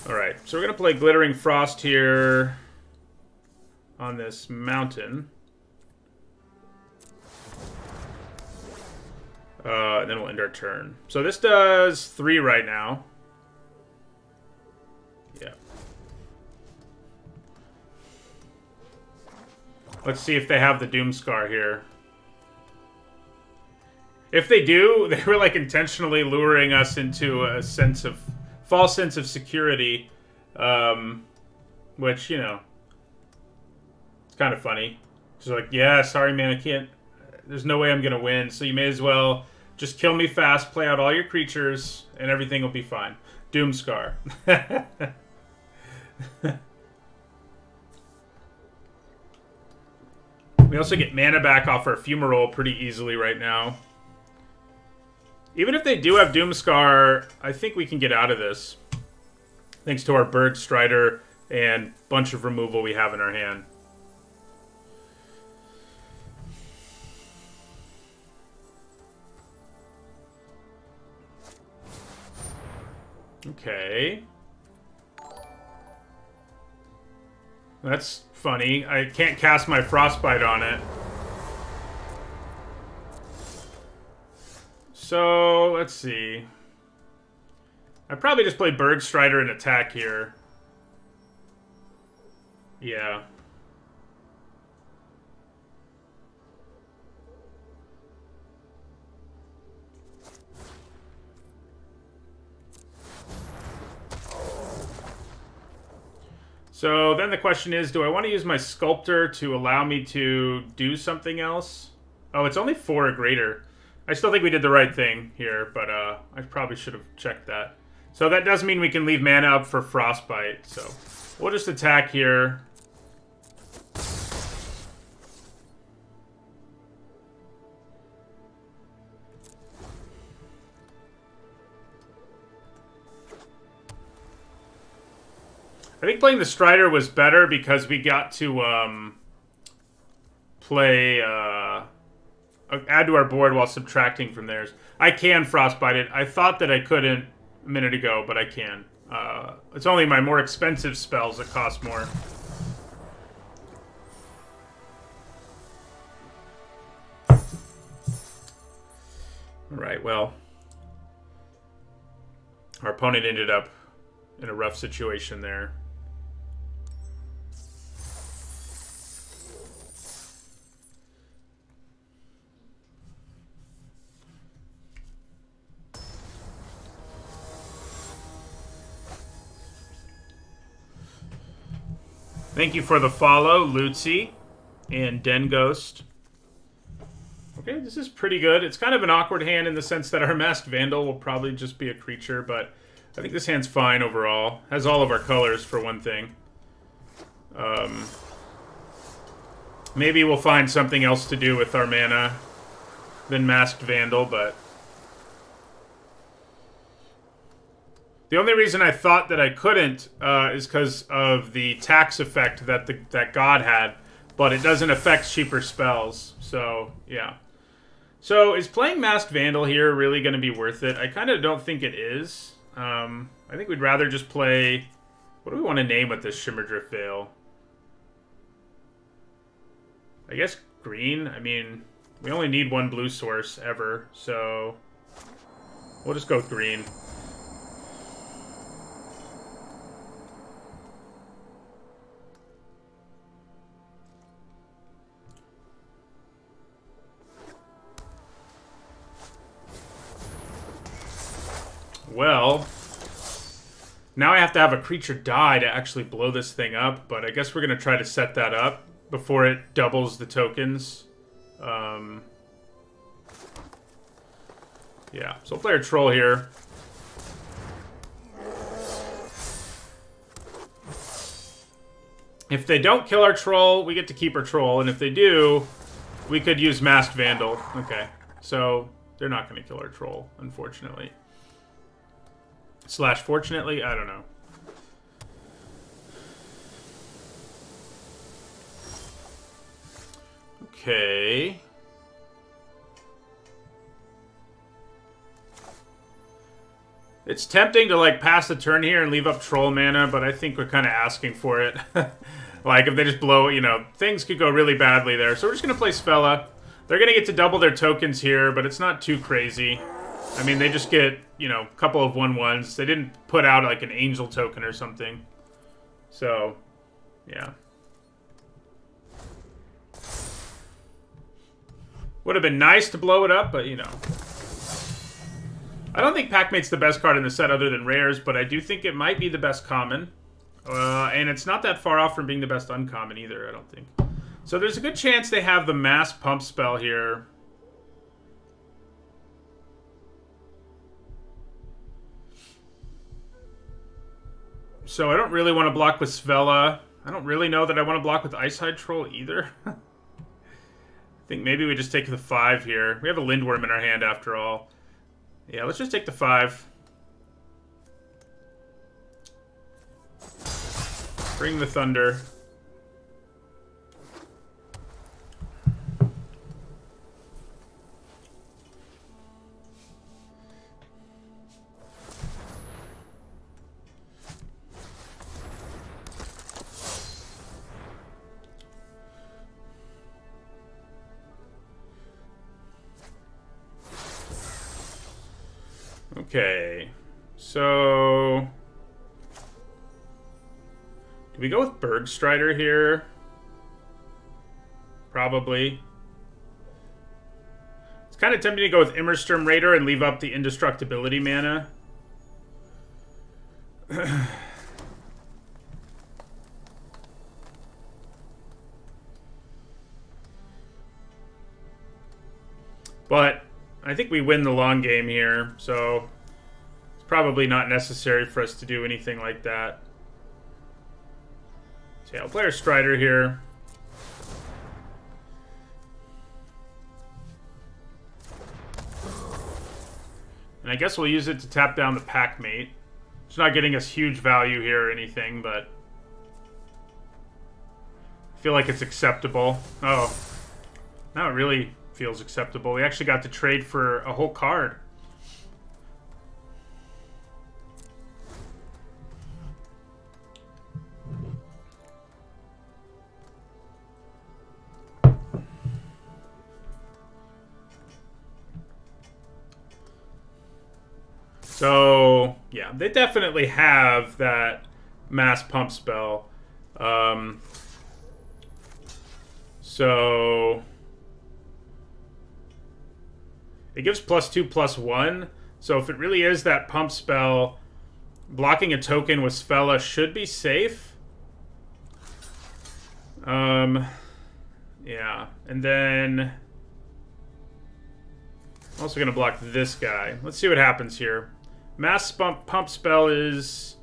Alright, so we're going to play Glittering Frost here on this mountain. And then we'll end our turn. So this does 3 right now. Yeah. Let's see if they have the Doomscar here. If they do, they were like intentionally luring us into a false sense of security, which, you know, it's kind of funny. Just like, yeah, sorry man, I can't, there's no way I'm gonna win, so you may as well just kill me fast, play out all your creatures, and everything will be fine. Doomscar. We also get mana back off our Fumarole pretty easily right now. Even if they do have Doomscar, I think we can get out of this. Thanks to our Bergstrider and bunch of removal we have in our hand. Okay. That's funny. I can't cast my Frostbite on it. So, let's see. I'd probably just play Bergstrider and attack here. Yeah. So then the question is, do I want to use my Sculptor to allow me to do something else? Oh, it's only 4 or greater. I still think we did the right thing here, but I probably should have checked that. So that does mean we can leave mana up for Frostbite, so we'll just attack here. I think playing the Strider was better because we got to play add to our board while subtracting from theirs. I can Frostbite it. I thought that I couldn't a minute ago, but I can. It's only my more expensive spells that cost more. Alright, well. Our opponent ended up in a rough situation there. Thank you for the follow, Lutzi and Den Ghost. Okay, this is pretty good. It's kind of an awkward hand in the sense that our Masked Vandal will probably just be a creature, but I think this hand's fine overall. Has all of our colors, for one thing. Maybe we'll find something else to do with our mana than Masked Vandal, but... The only reason I thought that I couldn't is because of the tax effect that that god had, but it doesn't affect cheaper spells, so yeah. So is playing Masked Vandal here really going to be worth it? I kind of don't think it is. I think we'd rather just play... What do we want to name with this Shimmerdrift Veil? I guess green? I mean, we only need one blue source ever, so... We'll just go with green. Well, now I have to have a creature die to actually blow this thing up, but I guess we're going to try to set that up before it doubles the tokens. Yeah, so we'll play our troll here. If they don't kill our troll, we get to keep our troll, and if they do, we could use Masked Vandal. Okay, so they're not going to kill our troll, unfortunately. Slash fortunately, I don't know. Okay. It's tempting to like pass the turn here and leave up troll mana, but I think we're kind of asking for it. Like if they just blow, you know, things could go really badly there. So we're just gonna play Svella. They're gonna get to double their tokens here, but it's not too crazy. I mean, they just get, you know, a couple of 1/1s. They didn't put out, like, an angel token or something. So, yeah. Would have been nice to blow it up, but, you know. I don't think Packmate's the best card in the set other than rares, but I do think it might be the best common. And it's not that far off from being the best uncommon either, I don't think. So there's a good chance they have the Mass Pump spell here. So I don't really want to block with Svella. I don't really know that I want to block with Icehide Troll either. I think maybe we just take the 5 here. We have a Lindworm in our hand after all. Yeah, let's just take the 5. Bring the Thunder. Okay, so do we go with Bergstrider here? Probably. It's kind of tempting to go with Immersturm Raider and leave up the indestructibility mana. But I think we win the long game here, so it's probably not necessary for us to do anything like that. So yeah, I'll play our Strider here. And I guess we'll use it to tap down the Packmate. It's not getting us huge value here or anything, but I feel like it's acceptable. Oh, now it really feels acceptable. We actually got to trade for a whole card. So, yeah, they definitely have that mass pump spell. So it gives +2/+1. So if it really is that pump spell, blocking a token with Svella should be safe. Yeah, and then I'm also going to block this guy. Let's see what happens here. Mass pump spell is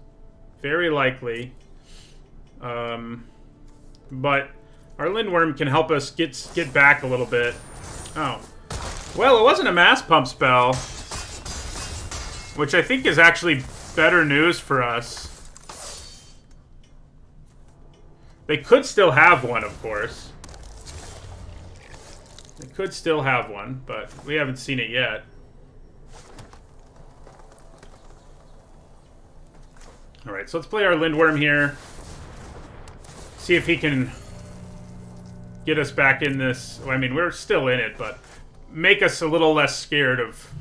very likely. But our Lindworm can help us get back a little bit. Oh. Well, it wasn't a mass pump spell, which I think is actually better news for us. They could still have one, of course. They could still have one, but we haven't seen it yet. Alright, so let's play our Lindworm here. See if he can get us back in this. Well, I mean, we're still in it, but make us a little less scared of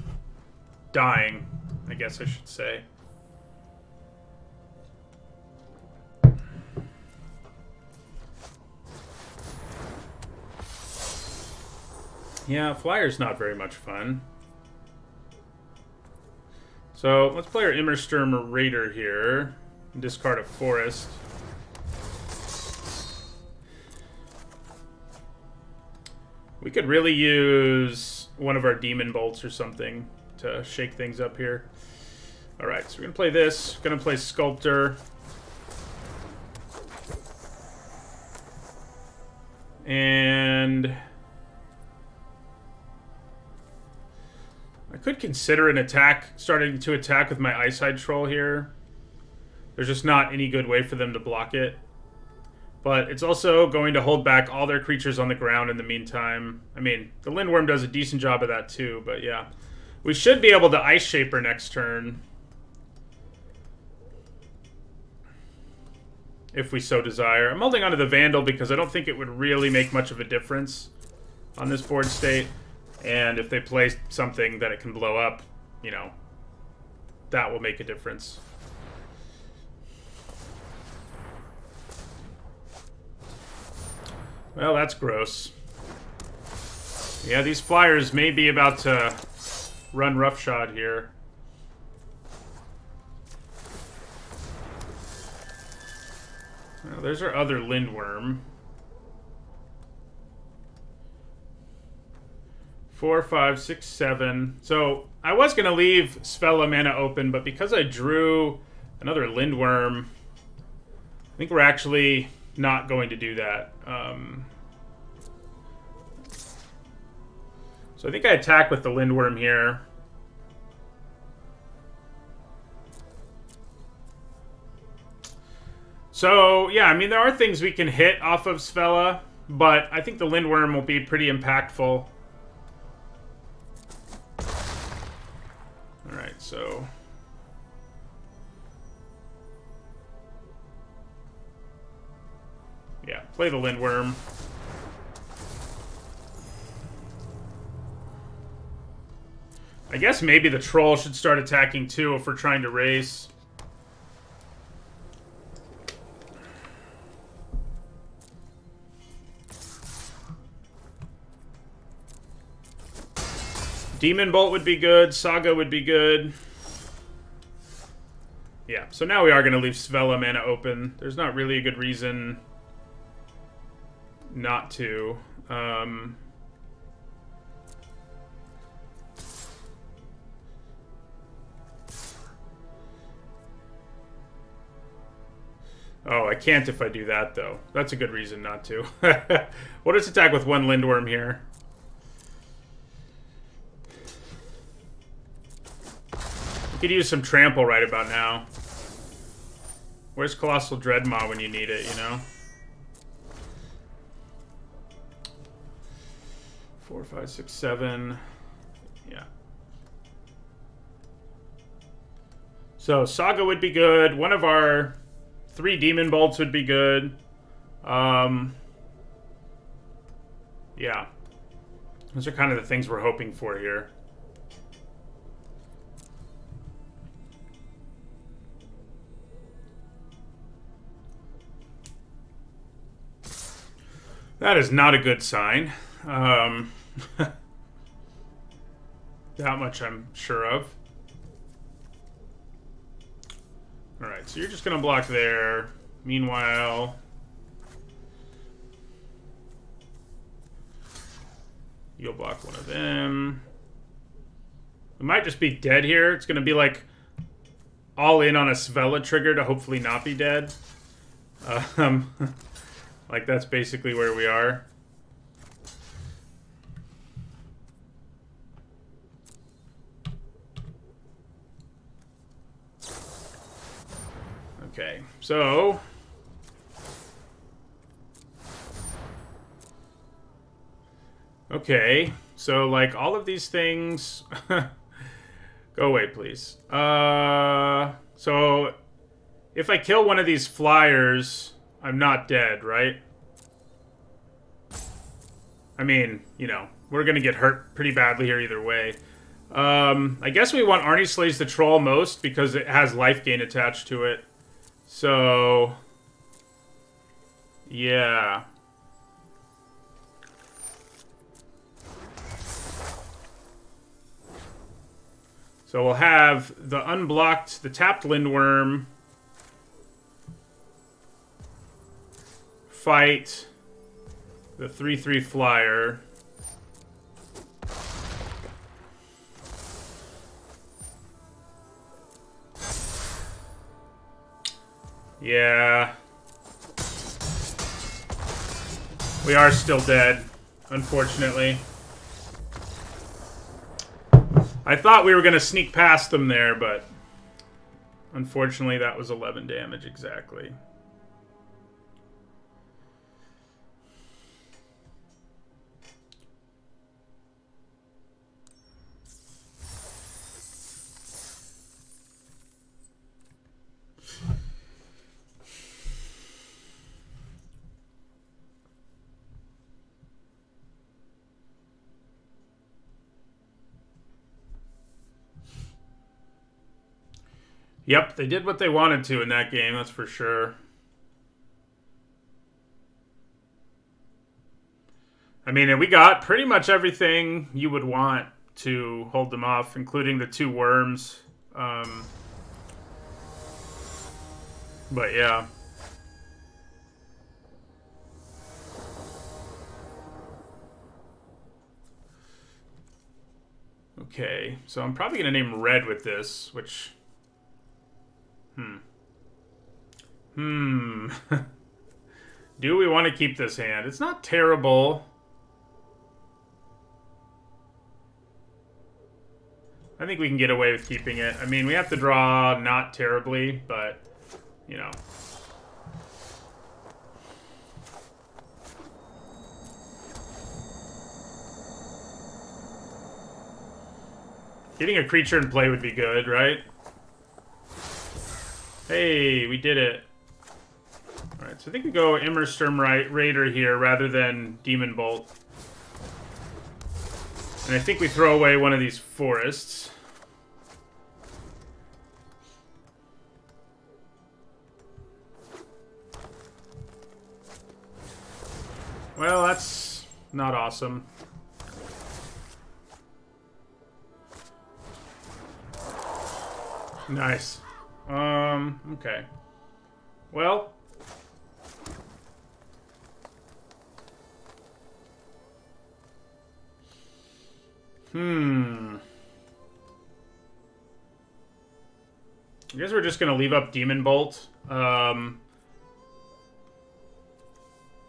dying, I guess I should say. Yeah, Flyer's not very much fun. So let's play our Immersturm Raider here. And discard a Forest. We could really use one of our Demon Bolts or something to shake things up here. Alright, so we're going to play this. Going to play Sculptor. And I could consider an attack, starting to attack with my Eyeside Troll here. There's just not any good way for them to block it. But it's also going to hold back all their creatures on the ground in the meantime. I mean, the Lindworm does a decent job of that too, but yeah. We should be able to Ice Shaper next turn. If we so desire. I'm holding onto the Vandal because I don't think it would really make much of a difference on this board state. And if they play something that it can blow up, you know, that will make a difference. Well, that's gross. Yeah, these Flyers may be about to run roughshod here. Well, there's our other Lindworm. 4, 5, 6, 7. So I was going to leave Svella Mana open, but because I drew another Lindworm, I think we're actually not going to do that. So I think I attack with the Lindworm here. So, yeah, I mean, there are things we can hit off of Svella, but I think the Lindworm will be pretty impactful. Alright, so yeah, play the Lindworm. I guess maybe the Troll should start attacking too if we're trying to race. Demon Bolt would be good. Saga would be good. Yeah, so now we are going to leave Svella Mana open. There's not really a good reason not to. Oh, I can't if I do that, though. That's a good reason not to. What is attack with one Lindworm here? We could use some Trample right about now. Where's Colossal Dreadmaw when you need it, you know? 4, 5, 6, 7. Yeah. So, Saga would be good. One of our 3 Demon Bolts would be good. Yeah. Those are kind of the things we're hoping for here. That is not a good sign. That much I'm sure of. Alright, so you're just going to block there. Meanwhile, block one of them. We might just be dead here. It's going to be like all in on a Svella trigger to hopefully not be dead. Like that's basically where we are. Okay, so okay, so like all of these things go away, please. So if I kill one of these flyers, I'm not dead, right? I mean, you know, we're gonna get hurt pretty badly here either way. I guess we want Arnie Slays the Troll most because it has life gain attached to it. So, yeah. So we'll have the unblocked, the tapped Lindworm fight the 3/3 flyer. Yeah. We are still dead, unfortunately. I thought we were going to sneak past them there, but unfortunately that was 11 damage exactly. Yep, they did what they wanted to in that game, that's for sure. I mean, and we got pretty much everything you would want to hold them off, including the 2 worms. But yeah. Okay, so I'm probably going to name red with this, which... Do we want to keep this hand? It's not terrible. I think we can get away with keeping it. I mean, we have to draw not terribly, but, you know. Getting a creature in play would be good, right? Hey, we did it. Alright, so I think we go Immersturm Raider here rather than Demon Bolt. And I think we throw away one of these forests. Well, that's not awesome. Nice. Okay. Well. I guess we're just gonna leave up Demon Bolt. I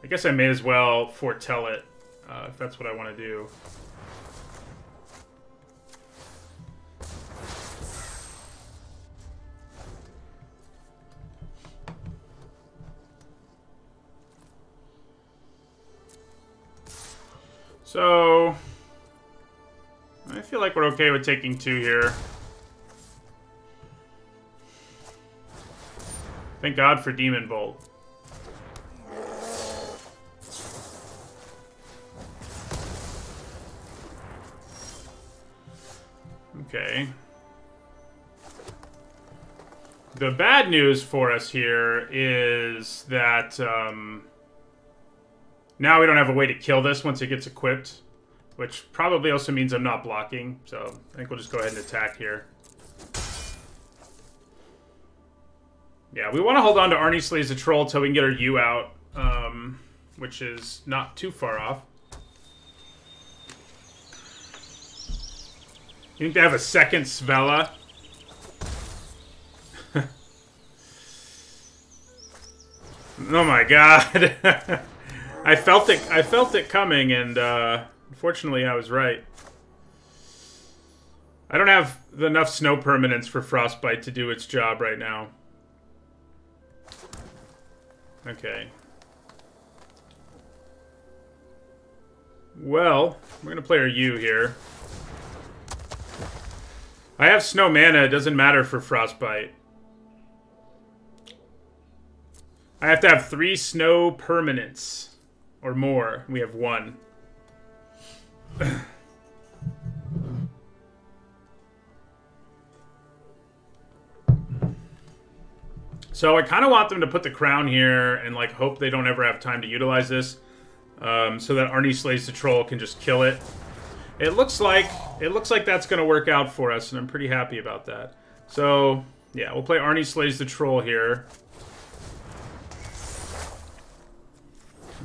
guess I may as well foretell it, if that's what I want to do. So, I feel like we're okay with taking 2 here. Thank God for Demon Bolt. Okay. The bad news for us here is that now we don't have a way to kill this once it gets equipped, which probably also means I'm not blocking, so I think we'll just go ahead and attack here. Yeah, we want to hold on to Arnie Slays the Troll till we can get our U out, which is not too far off. You think they have a second Svella? Oh my god. I felt it coming, and unfortunately I was right. I don't have enough snow permanence for Frostbite to do its job right now. Okay. Well, we're gonna play our U here. I have snow mana, it doesn't matter for Frostbite. I have to have 3 snow permanents or more. We have 1. So I kind of want them to put the crown here and like hope they don't ever have time to utilize this, so that Arnie Slays the Troll can just kill it. It looks like that's going to work out for us, and I'm pretty happy about that. So yeah, we'll play Arnie Slays the Troll here.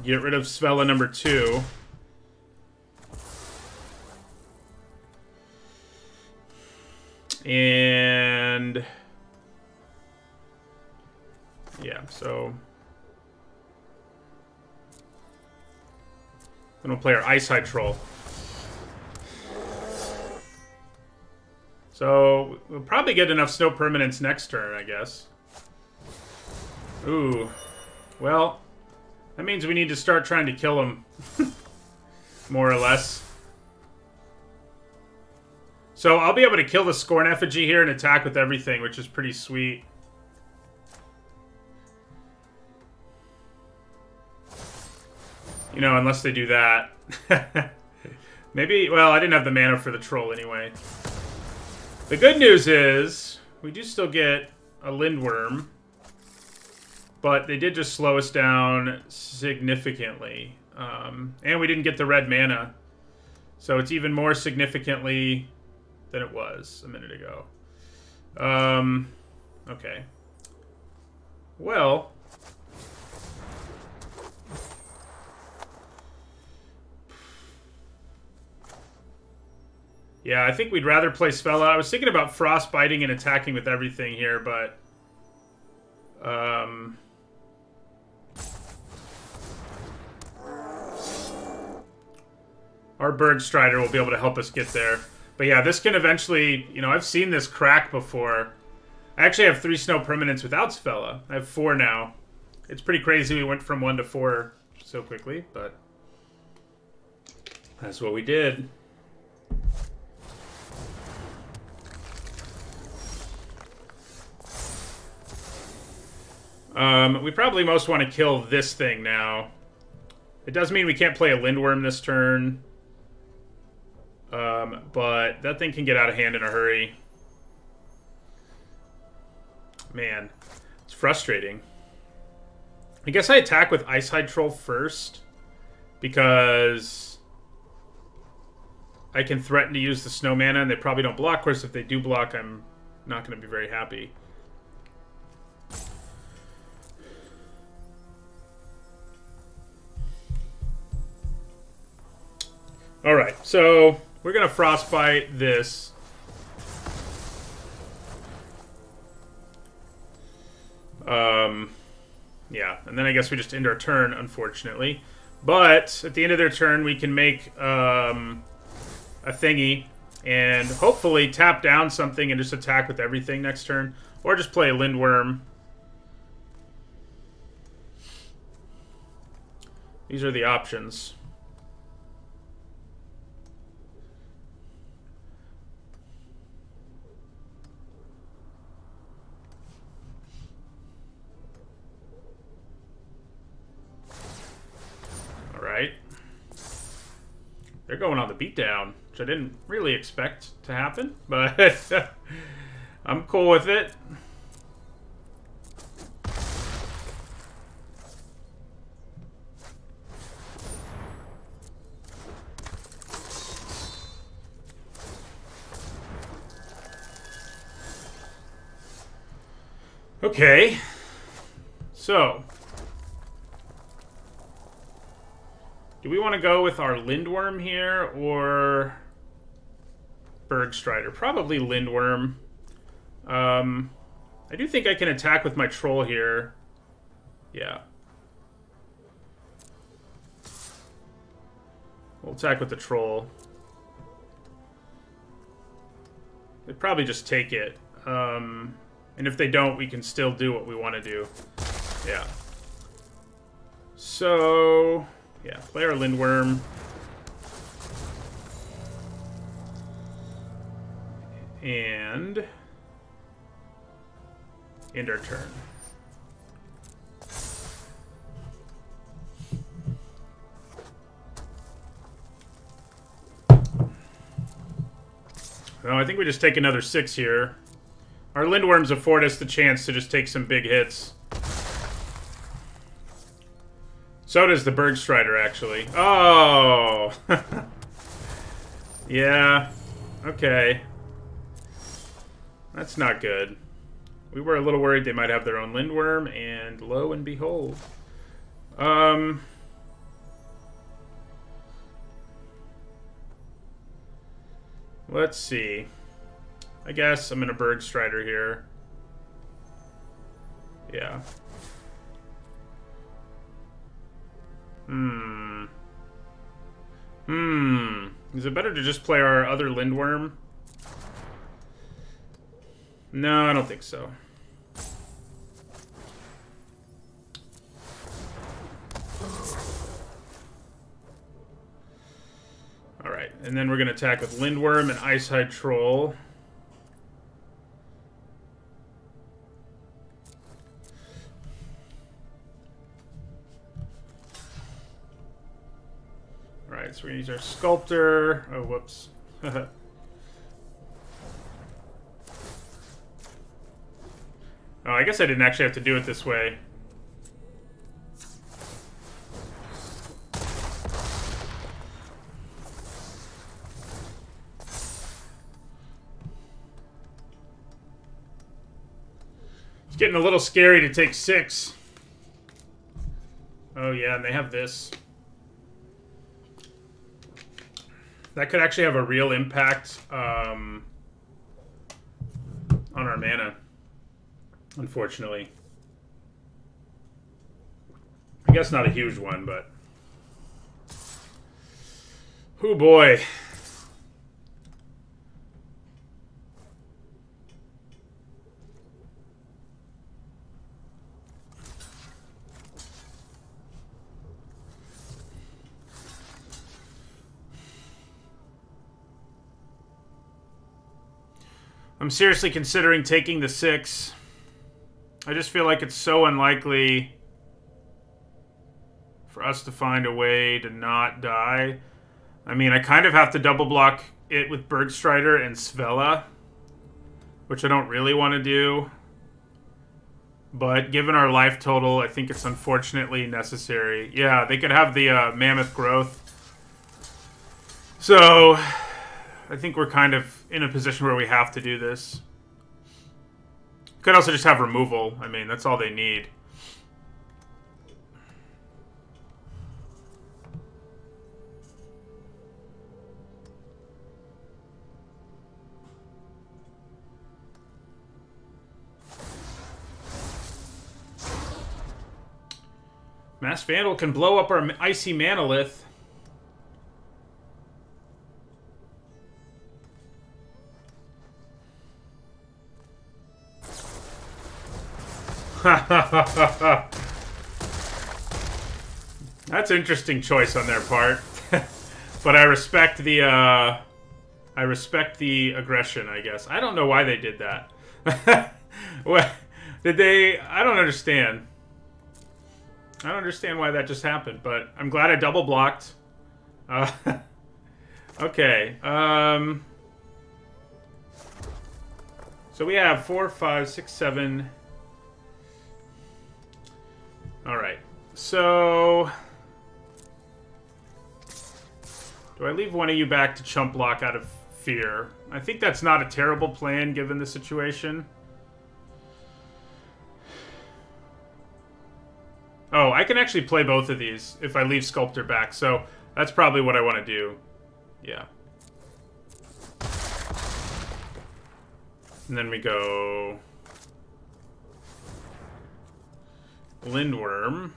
Get rid of Svella number 2. And yeah, so then we'll play our Ice-Hide Troll. So we'll probably get enough snow permanence next turn, I guess. Ooh. Well, that means we need to start trying to kill him. More or less. So I'll be able to kill the Scorn Effigy here and attack with everything, which is pretty sweet. You know, unless they do that. Maybe, well, I didn't have the mana for the troll anyway. The good news is, we do still get a Lindworm. But they did just slow us down significantly. And we didn't get the red mana. So it's even more significantly than it was a minute ago. Okay. Well... yeah, I think we'd rather play Svella. I was thinking about frostbiting and attacking with everything here, but... our Bird Strider will be able to help us get there. But yeah, this can eventually... you know, I've seen this crack before. I actually have 3 snow permanents without Svella. I have 4 now. It's pretty crazy we went from 1 to 4 so quickly, but... that's what we did. We probably most want to kill this thing now. It does mean we can't play a Lindworm this turn. But that thing can get out of hand in a hurry. Man, it's frustrating. I guess I attack with Ice-Hide Troll first, because I can threaten to use the snow mana, and they probably don't block. Of course, if they do block, I'm not going to be very happy. Alright, so we're going to Frostbite this. Yeah, and then I guess we just end our turn, unfortunately. But at the end of their turn, we can make a thingy and hopefully tap down something and just attack with everything next turn. Or just play a Lindworm. These are the options. Alright. They're going on the beatdown, which I didn't really expect to happen, but I'm cool with it. Okay. So... do we want to go with our Lindworm here, or Bergstrider? Probably Lindworm. I do think I can attack with my troll here. Yeah. We'll attack with the troll. They probably just take it. And if they don't, we can still do what we want to do. Yeah. So, yeah, play our Lindworm. And end our turn. Well, I think we just take another 6 here. Our Lindworms afford us the chance to just take some big hits. So does the Bergstrider, actually. Oh! Yeah. Okay. That's not good. We were a little worried they might have their own Lindworm, and lo and behold. Let's see. I guess I'm gonna Bergstrider here. Yeah. Is it better to just play our other Lindworm? No, I don't think so. Alright, and then we're going to attack with Lindworm and Icehide Troll. Alright, so we're going to use our Sculptor. Oh, whoops. Oh, I guess I didn't actually have to do it this way. It's getting a little scary to take 6. Oh yeah, and they have this. That could actually have a real impact on our mana. Unfortunately. I guess not a huge one, but... Oh boy. I'm seriously considering taking the 6. I just feel like it's so unlikely for us to find a way to not die. I mean, I kind of have to double block it with Bergstrider and Svella, which I don't really want to do. But given our life total, I think it's unfortunately necessary. Yeah, they could have the Mammoth Growth. So, I think we're kind of in a position where we have to do this. Could also just have removal. I mean, that's all they need. Mass Vandal can blow up our Icy Manolith. That's an interesting choice on their part. But I respect the aggression, I guess. I don't know why they did that. What did they? I don't understand. I don't understand why that just happened, but I'm glad I double blocked. Okay. So we have 4, 5, 6, 7. Alright, so... do I leave one of you back to chump block out of fear? I think that's not a terrible plan given the situation. Oh, I can actually play both of these if I leave Sculptor back, so that's probably what I want to do. Yeah. And then we go Lindworm.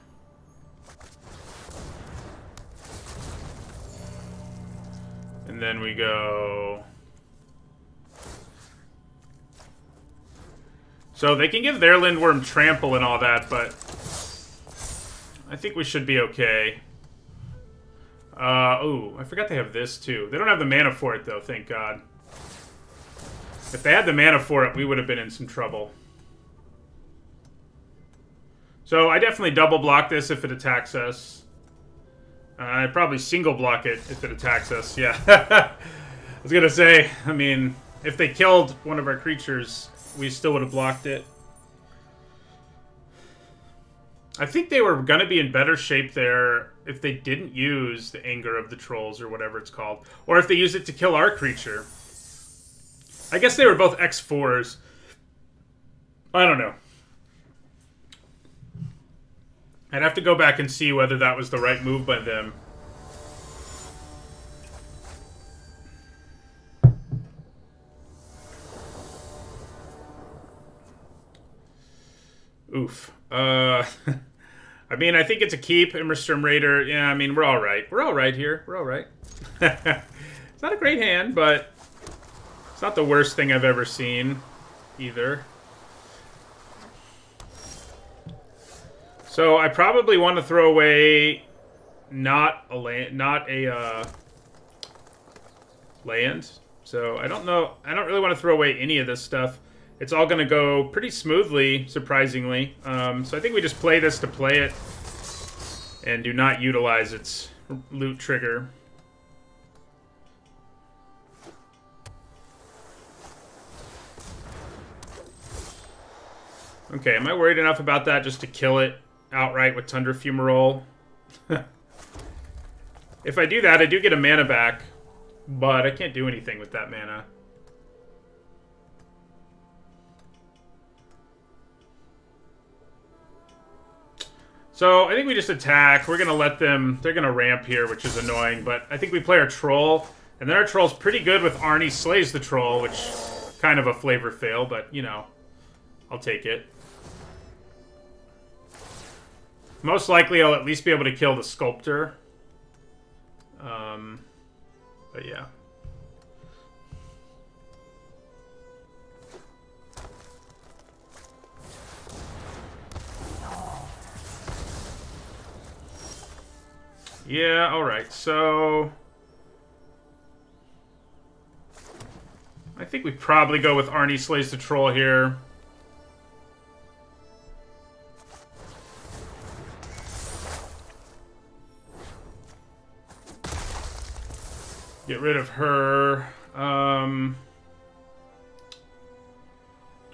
And then we go... So they can give their Lindworm trample and all that, but I think we should be okay. Oh, I forgot they have this too. They don't have the mana for it though, thank God. If they had the mana for it, we would have been in some trouble. So I definitely double block this if it attacks us. I probably single block it if it attacks us, yeah. I was gonna say, I mean, if they killed one of our creatures, we still would have blocked it. I think they were gonna be in better shape there if they didn't use the Anger of the Trolls or whatever it's called. Or if they used it to kill our creature. I guess they were both X4s. I don't know. I'd have to go back and see whether that was the right move by them. Oof. I mean, I think it's a keep. Immersturm Raider. Yeah, I mean, we're all right. We're all right here. We're all right. It's not a great hand, but it's not the worst thing I've ever seen either. So I probably want to throw away not a land. So I don't know. I don't really want to throw away any of this stuff. It's all going to go pretty smoothly, surprisingly. So I think we just play this to play it and do not utilize its loot trigger. Okay, am I worried enough about that just to kill it outright with Tundra Fumarole? If I do that, I do get a mana back, but I can't do anything with that mana. So I think we just attack. We're going to let them... They're going to ramp here, which is annoying, but I think we play our Troll, and then our Troll's pretty good with Arnie Slays the Troll, which kind of a flavor fail, but, you know, I'll take it. Most likely I'll at least be able to kill the Sculptor. But yeah. Yeah, alright, so... I think we probably go with Arnie Slays the Troll here. Get rid of her. Don't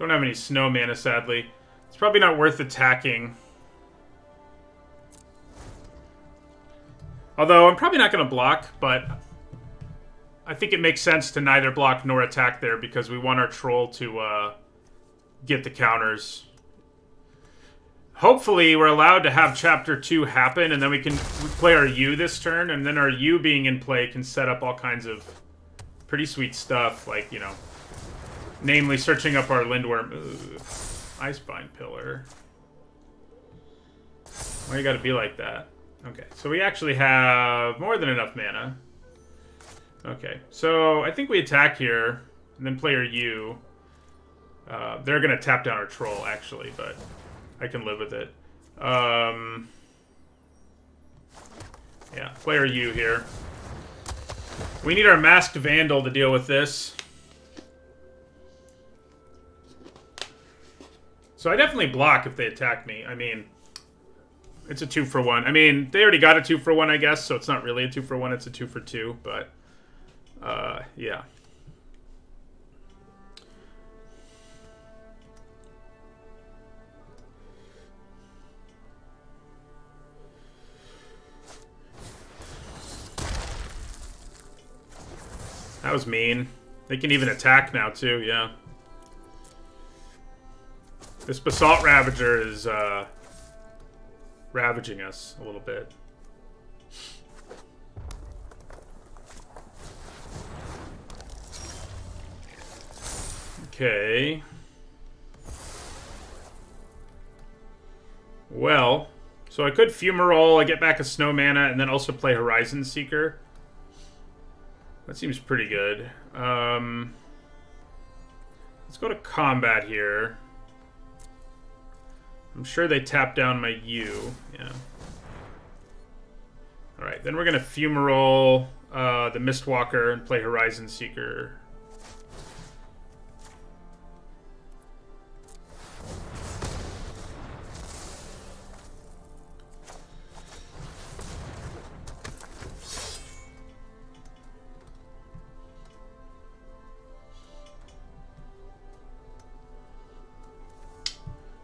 have any snow mana, sadly. It's probably not worth attacking. Although, I'm probably not going to block, but I think it makes sense to neither block nor attack there because we want our Troll to get the counters. Hopefully, we're allowed to have Chapter 2 happen, and then we can play our U this turn, and then our U being in play can set up all kinds of pretty sweet stuff, like, you know, namely searching up our Lindworm. Ugh. Icebind Pillar. Why you gotta be like that? Okay, so we actually have more than enough mana. Okay, so I think we attack here, and then play our U. They're gonna tap down our Troll, actually, but I can live with it. Yeah, play our U here. We need our Masked Vandal to deal with this. So I definitely block if they attack me. I mean, it's a 2-for-1. I mean, they already got a 2-for-1, I guess, so it's not really a 2-for-1, it's a 2-for-2, but, yeah. That was mean. They can even attack now, too, yeah. This Basalt Ravager is, ravaging us a little bit. Okay. Well, so I could Fumarole, I get back a Snow Mana, and then also play Horizon Seeker. That seems pretty good. Let's go to combat here. I'm sure they tap down my U. Yeah. Alright, then we're going to Fumarole the Mistwalker and play Horizon Seeker.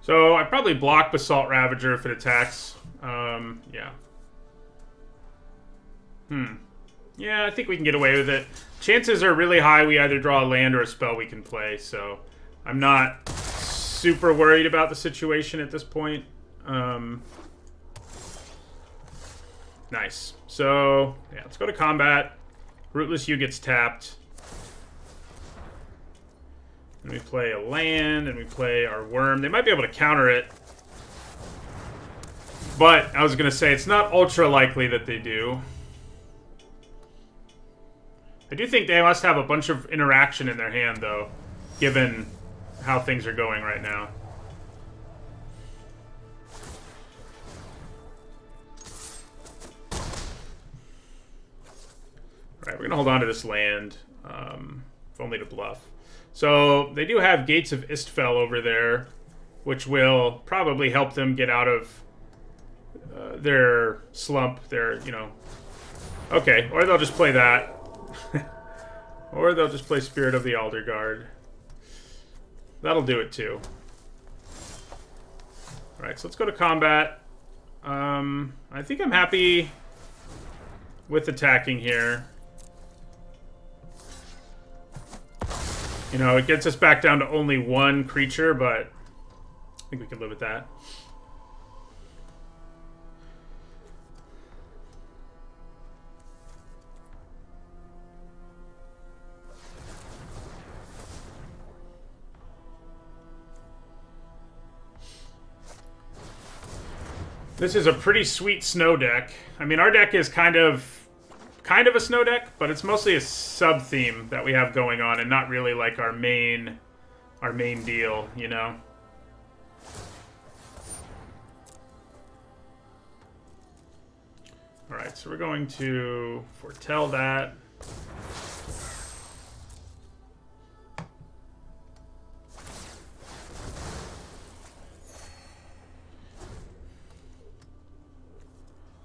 So I probably block Basalt Ravager if it attacks. Yeah. Yeah, I think we can get away with it. Chances are really high we either draw a land or a spell we can play, so I'm not super worried about the situation at this point. Nice. So, yeah, let's go to combat. Rootless U gets tapped. And we play a land, and we play our worm. They might be able to counter it. But, I was going to say, it's not ultra likely that they do. I do think they must have a bunch of interaction in their hand, though, given how things are going right now. Alright, we're going to hold on to this land, if only to bluff. So, they do have Gates of Istfell over there, which will probably help them get out of their slump, their, you know... Okay, or they'll just play that. Or they'll just play Spirit of the Alderguard. That'll do it, too. Alright, so let's go to combat. I think I'm happy with attacking here. You know, it gets us back down to only one creature, but I think we can live with that. This is a pretty sweet snow deck. I mean, our deck is kind of a snow deck, but it's mostly a sub-theme that we have going on and not really like our main deal, you know? Alright, so we're going to foretell that.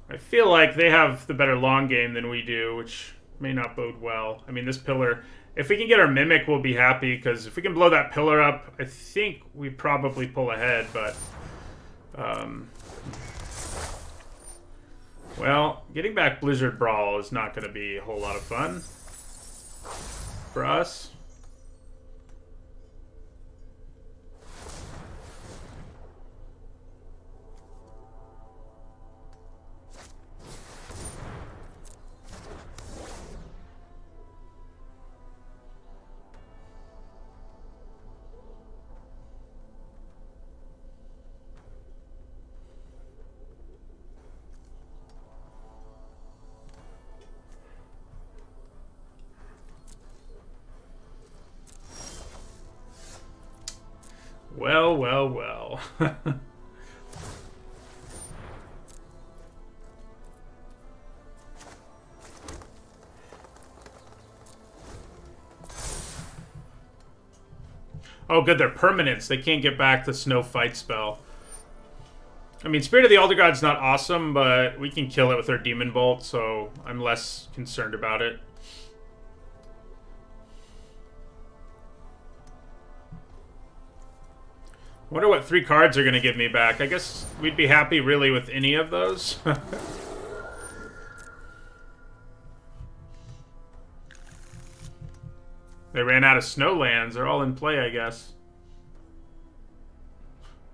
I feel like they have the better long game than we do, which may not bode well. I mean, this pillar... If we can get our Mimic, we'll be happy, because if we can blow that pillar up, I think we probably pull ahead, but... well, getting back Blizzard Brawl is not going to be a whole lot of fun for us. Well, well, well. Oh, good, they're permanents. They can't get back the Snow Fight spell. I mean, Spirit of the Elder God's not awesome, but we can kill it with our Demon Bolt, so I'm less concerned about it. I wonder what 3 cards are going to give me back. I guess we'd be happy, really, with any of those. They ran out of Snowlands. They're all in play, I guess.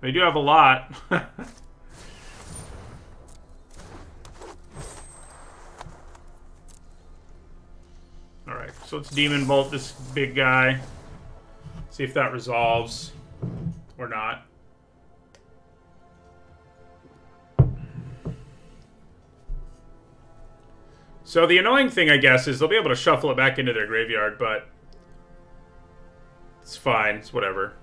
They do have a lot. Alright, so let's Demon Bolt this big guy. See if that resolves or not. So the annoying thing, I guess, is they'll be able to shuffle it back into their graveyard, but it's fine. It's whatever.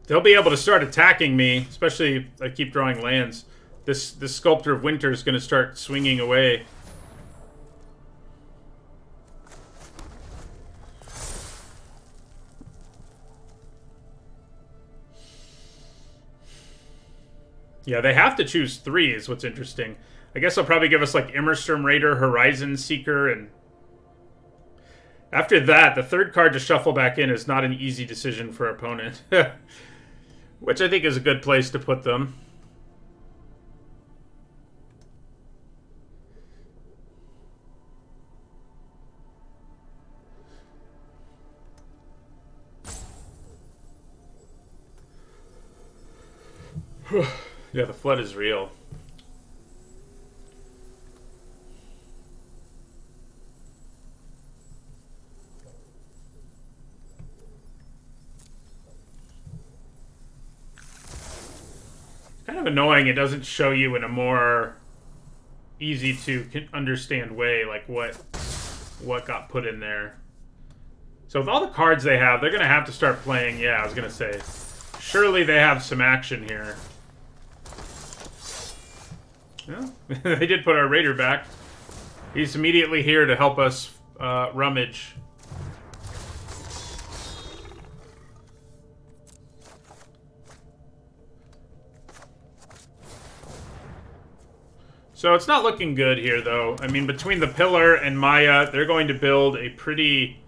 They'll be able to start attacking me, especially if I keep drawing lands. This Sculptor of Winter is going to start swinging away. Yeah, they have to choose 3 is what's interesting. I guess they'll probably give us like Immersturm Raider, Horizon Seeker, and after that, the 3rd card to shuffle back in is not an easy decision for opponent. Which I think is a good place to put them. Yeah, the flood is real. Kind of annoying it doesn't show you in a more easy to understand way like what got put in there. So with all the cards they have, they're going to have to start playing. Yeah, I was going to say, surely they have some action here. Yeah, they did put our Raider back. He's immediately here to help us rummage. So it's not looking good here, though. I mean, between the Pillar and Maya, they're going to build a pretty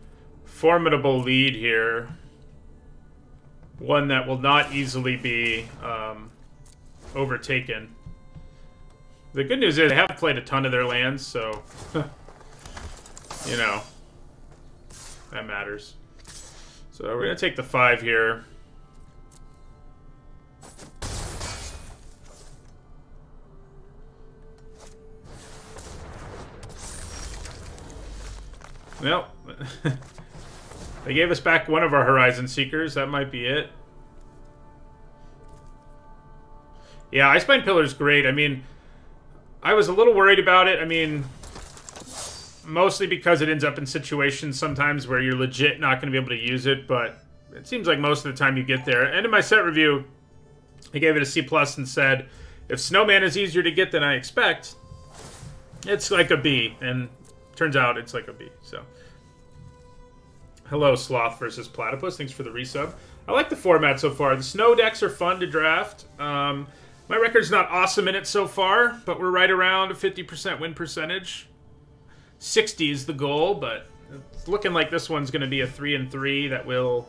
formidable lead here. One that will not easily be overtaken. The good news is they have played a ton of their lands, so, you know, that matters. So we're going to take the 5 here. Well, they gave us back one of our Horizon Seekers. That might be it. Yeah, Icebine Pillar's great. I mean, I was a little worried about it. I mean, mostly because it ends up in situations sometimes where you're legit not going to be able to use it, but it seems like most of the time you get there. And in my set review, I gave it a C+ and said, if Snowman is easier to get than I expect, it's like a B. And turns out it's like a B, so. Hello, Sloth versus Platypus. Thanks for the resub. I like the format so far. The snow decks are fun to draft. My record's not awesome in it so far, but we're right around a 50% win percentage. 60 is the goal, but it's looking like this one's going to be a 3-3 that will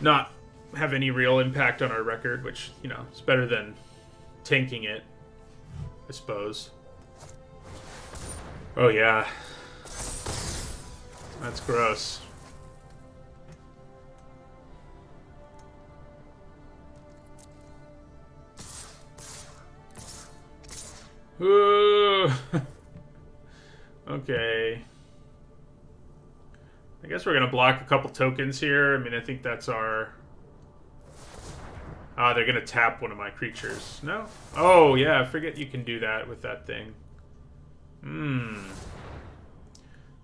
not have any real impact on our record, which, you know, it's better than tanking it, I suppose. Oh, yeah. That's gross. Ooh. Okay. I guess we're going to block a couple tokens here. I mean, I think that's our... Ah, they're going to tap one of my creatures. No? Oh, yeah, I forget you can do that with that thing.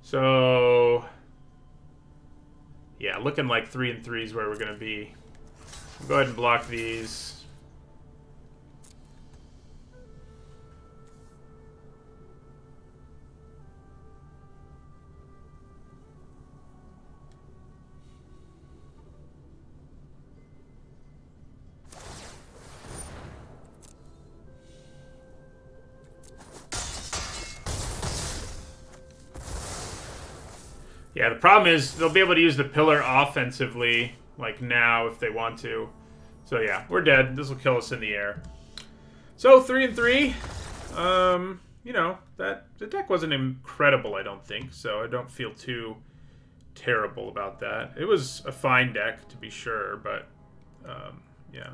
So... Yeah, looking like 3-3 is where we're going to be. We'll go ahead and block these. Yeah, the problem is they'll be able to use the Pillar offensively, like now, if they want to. So yeah, we're dead. This will kill us in the air. So 3-3. You know, the deck wasn't incredible, I don't think. So I don't feel too terrible about that. It was a fine deck, to be sure, but yeah.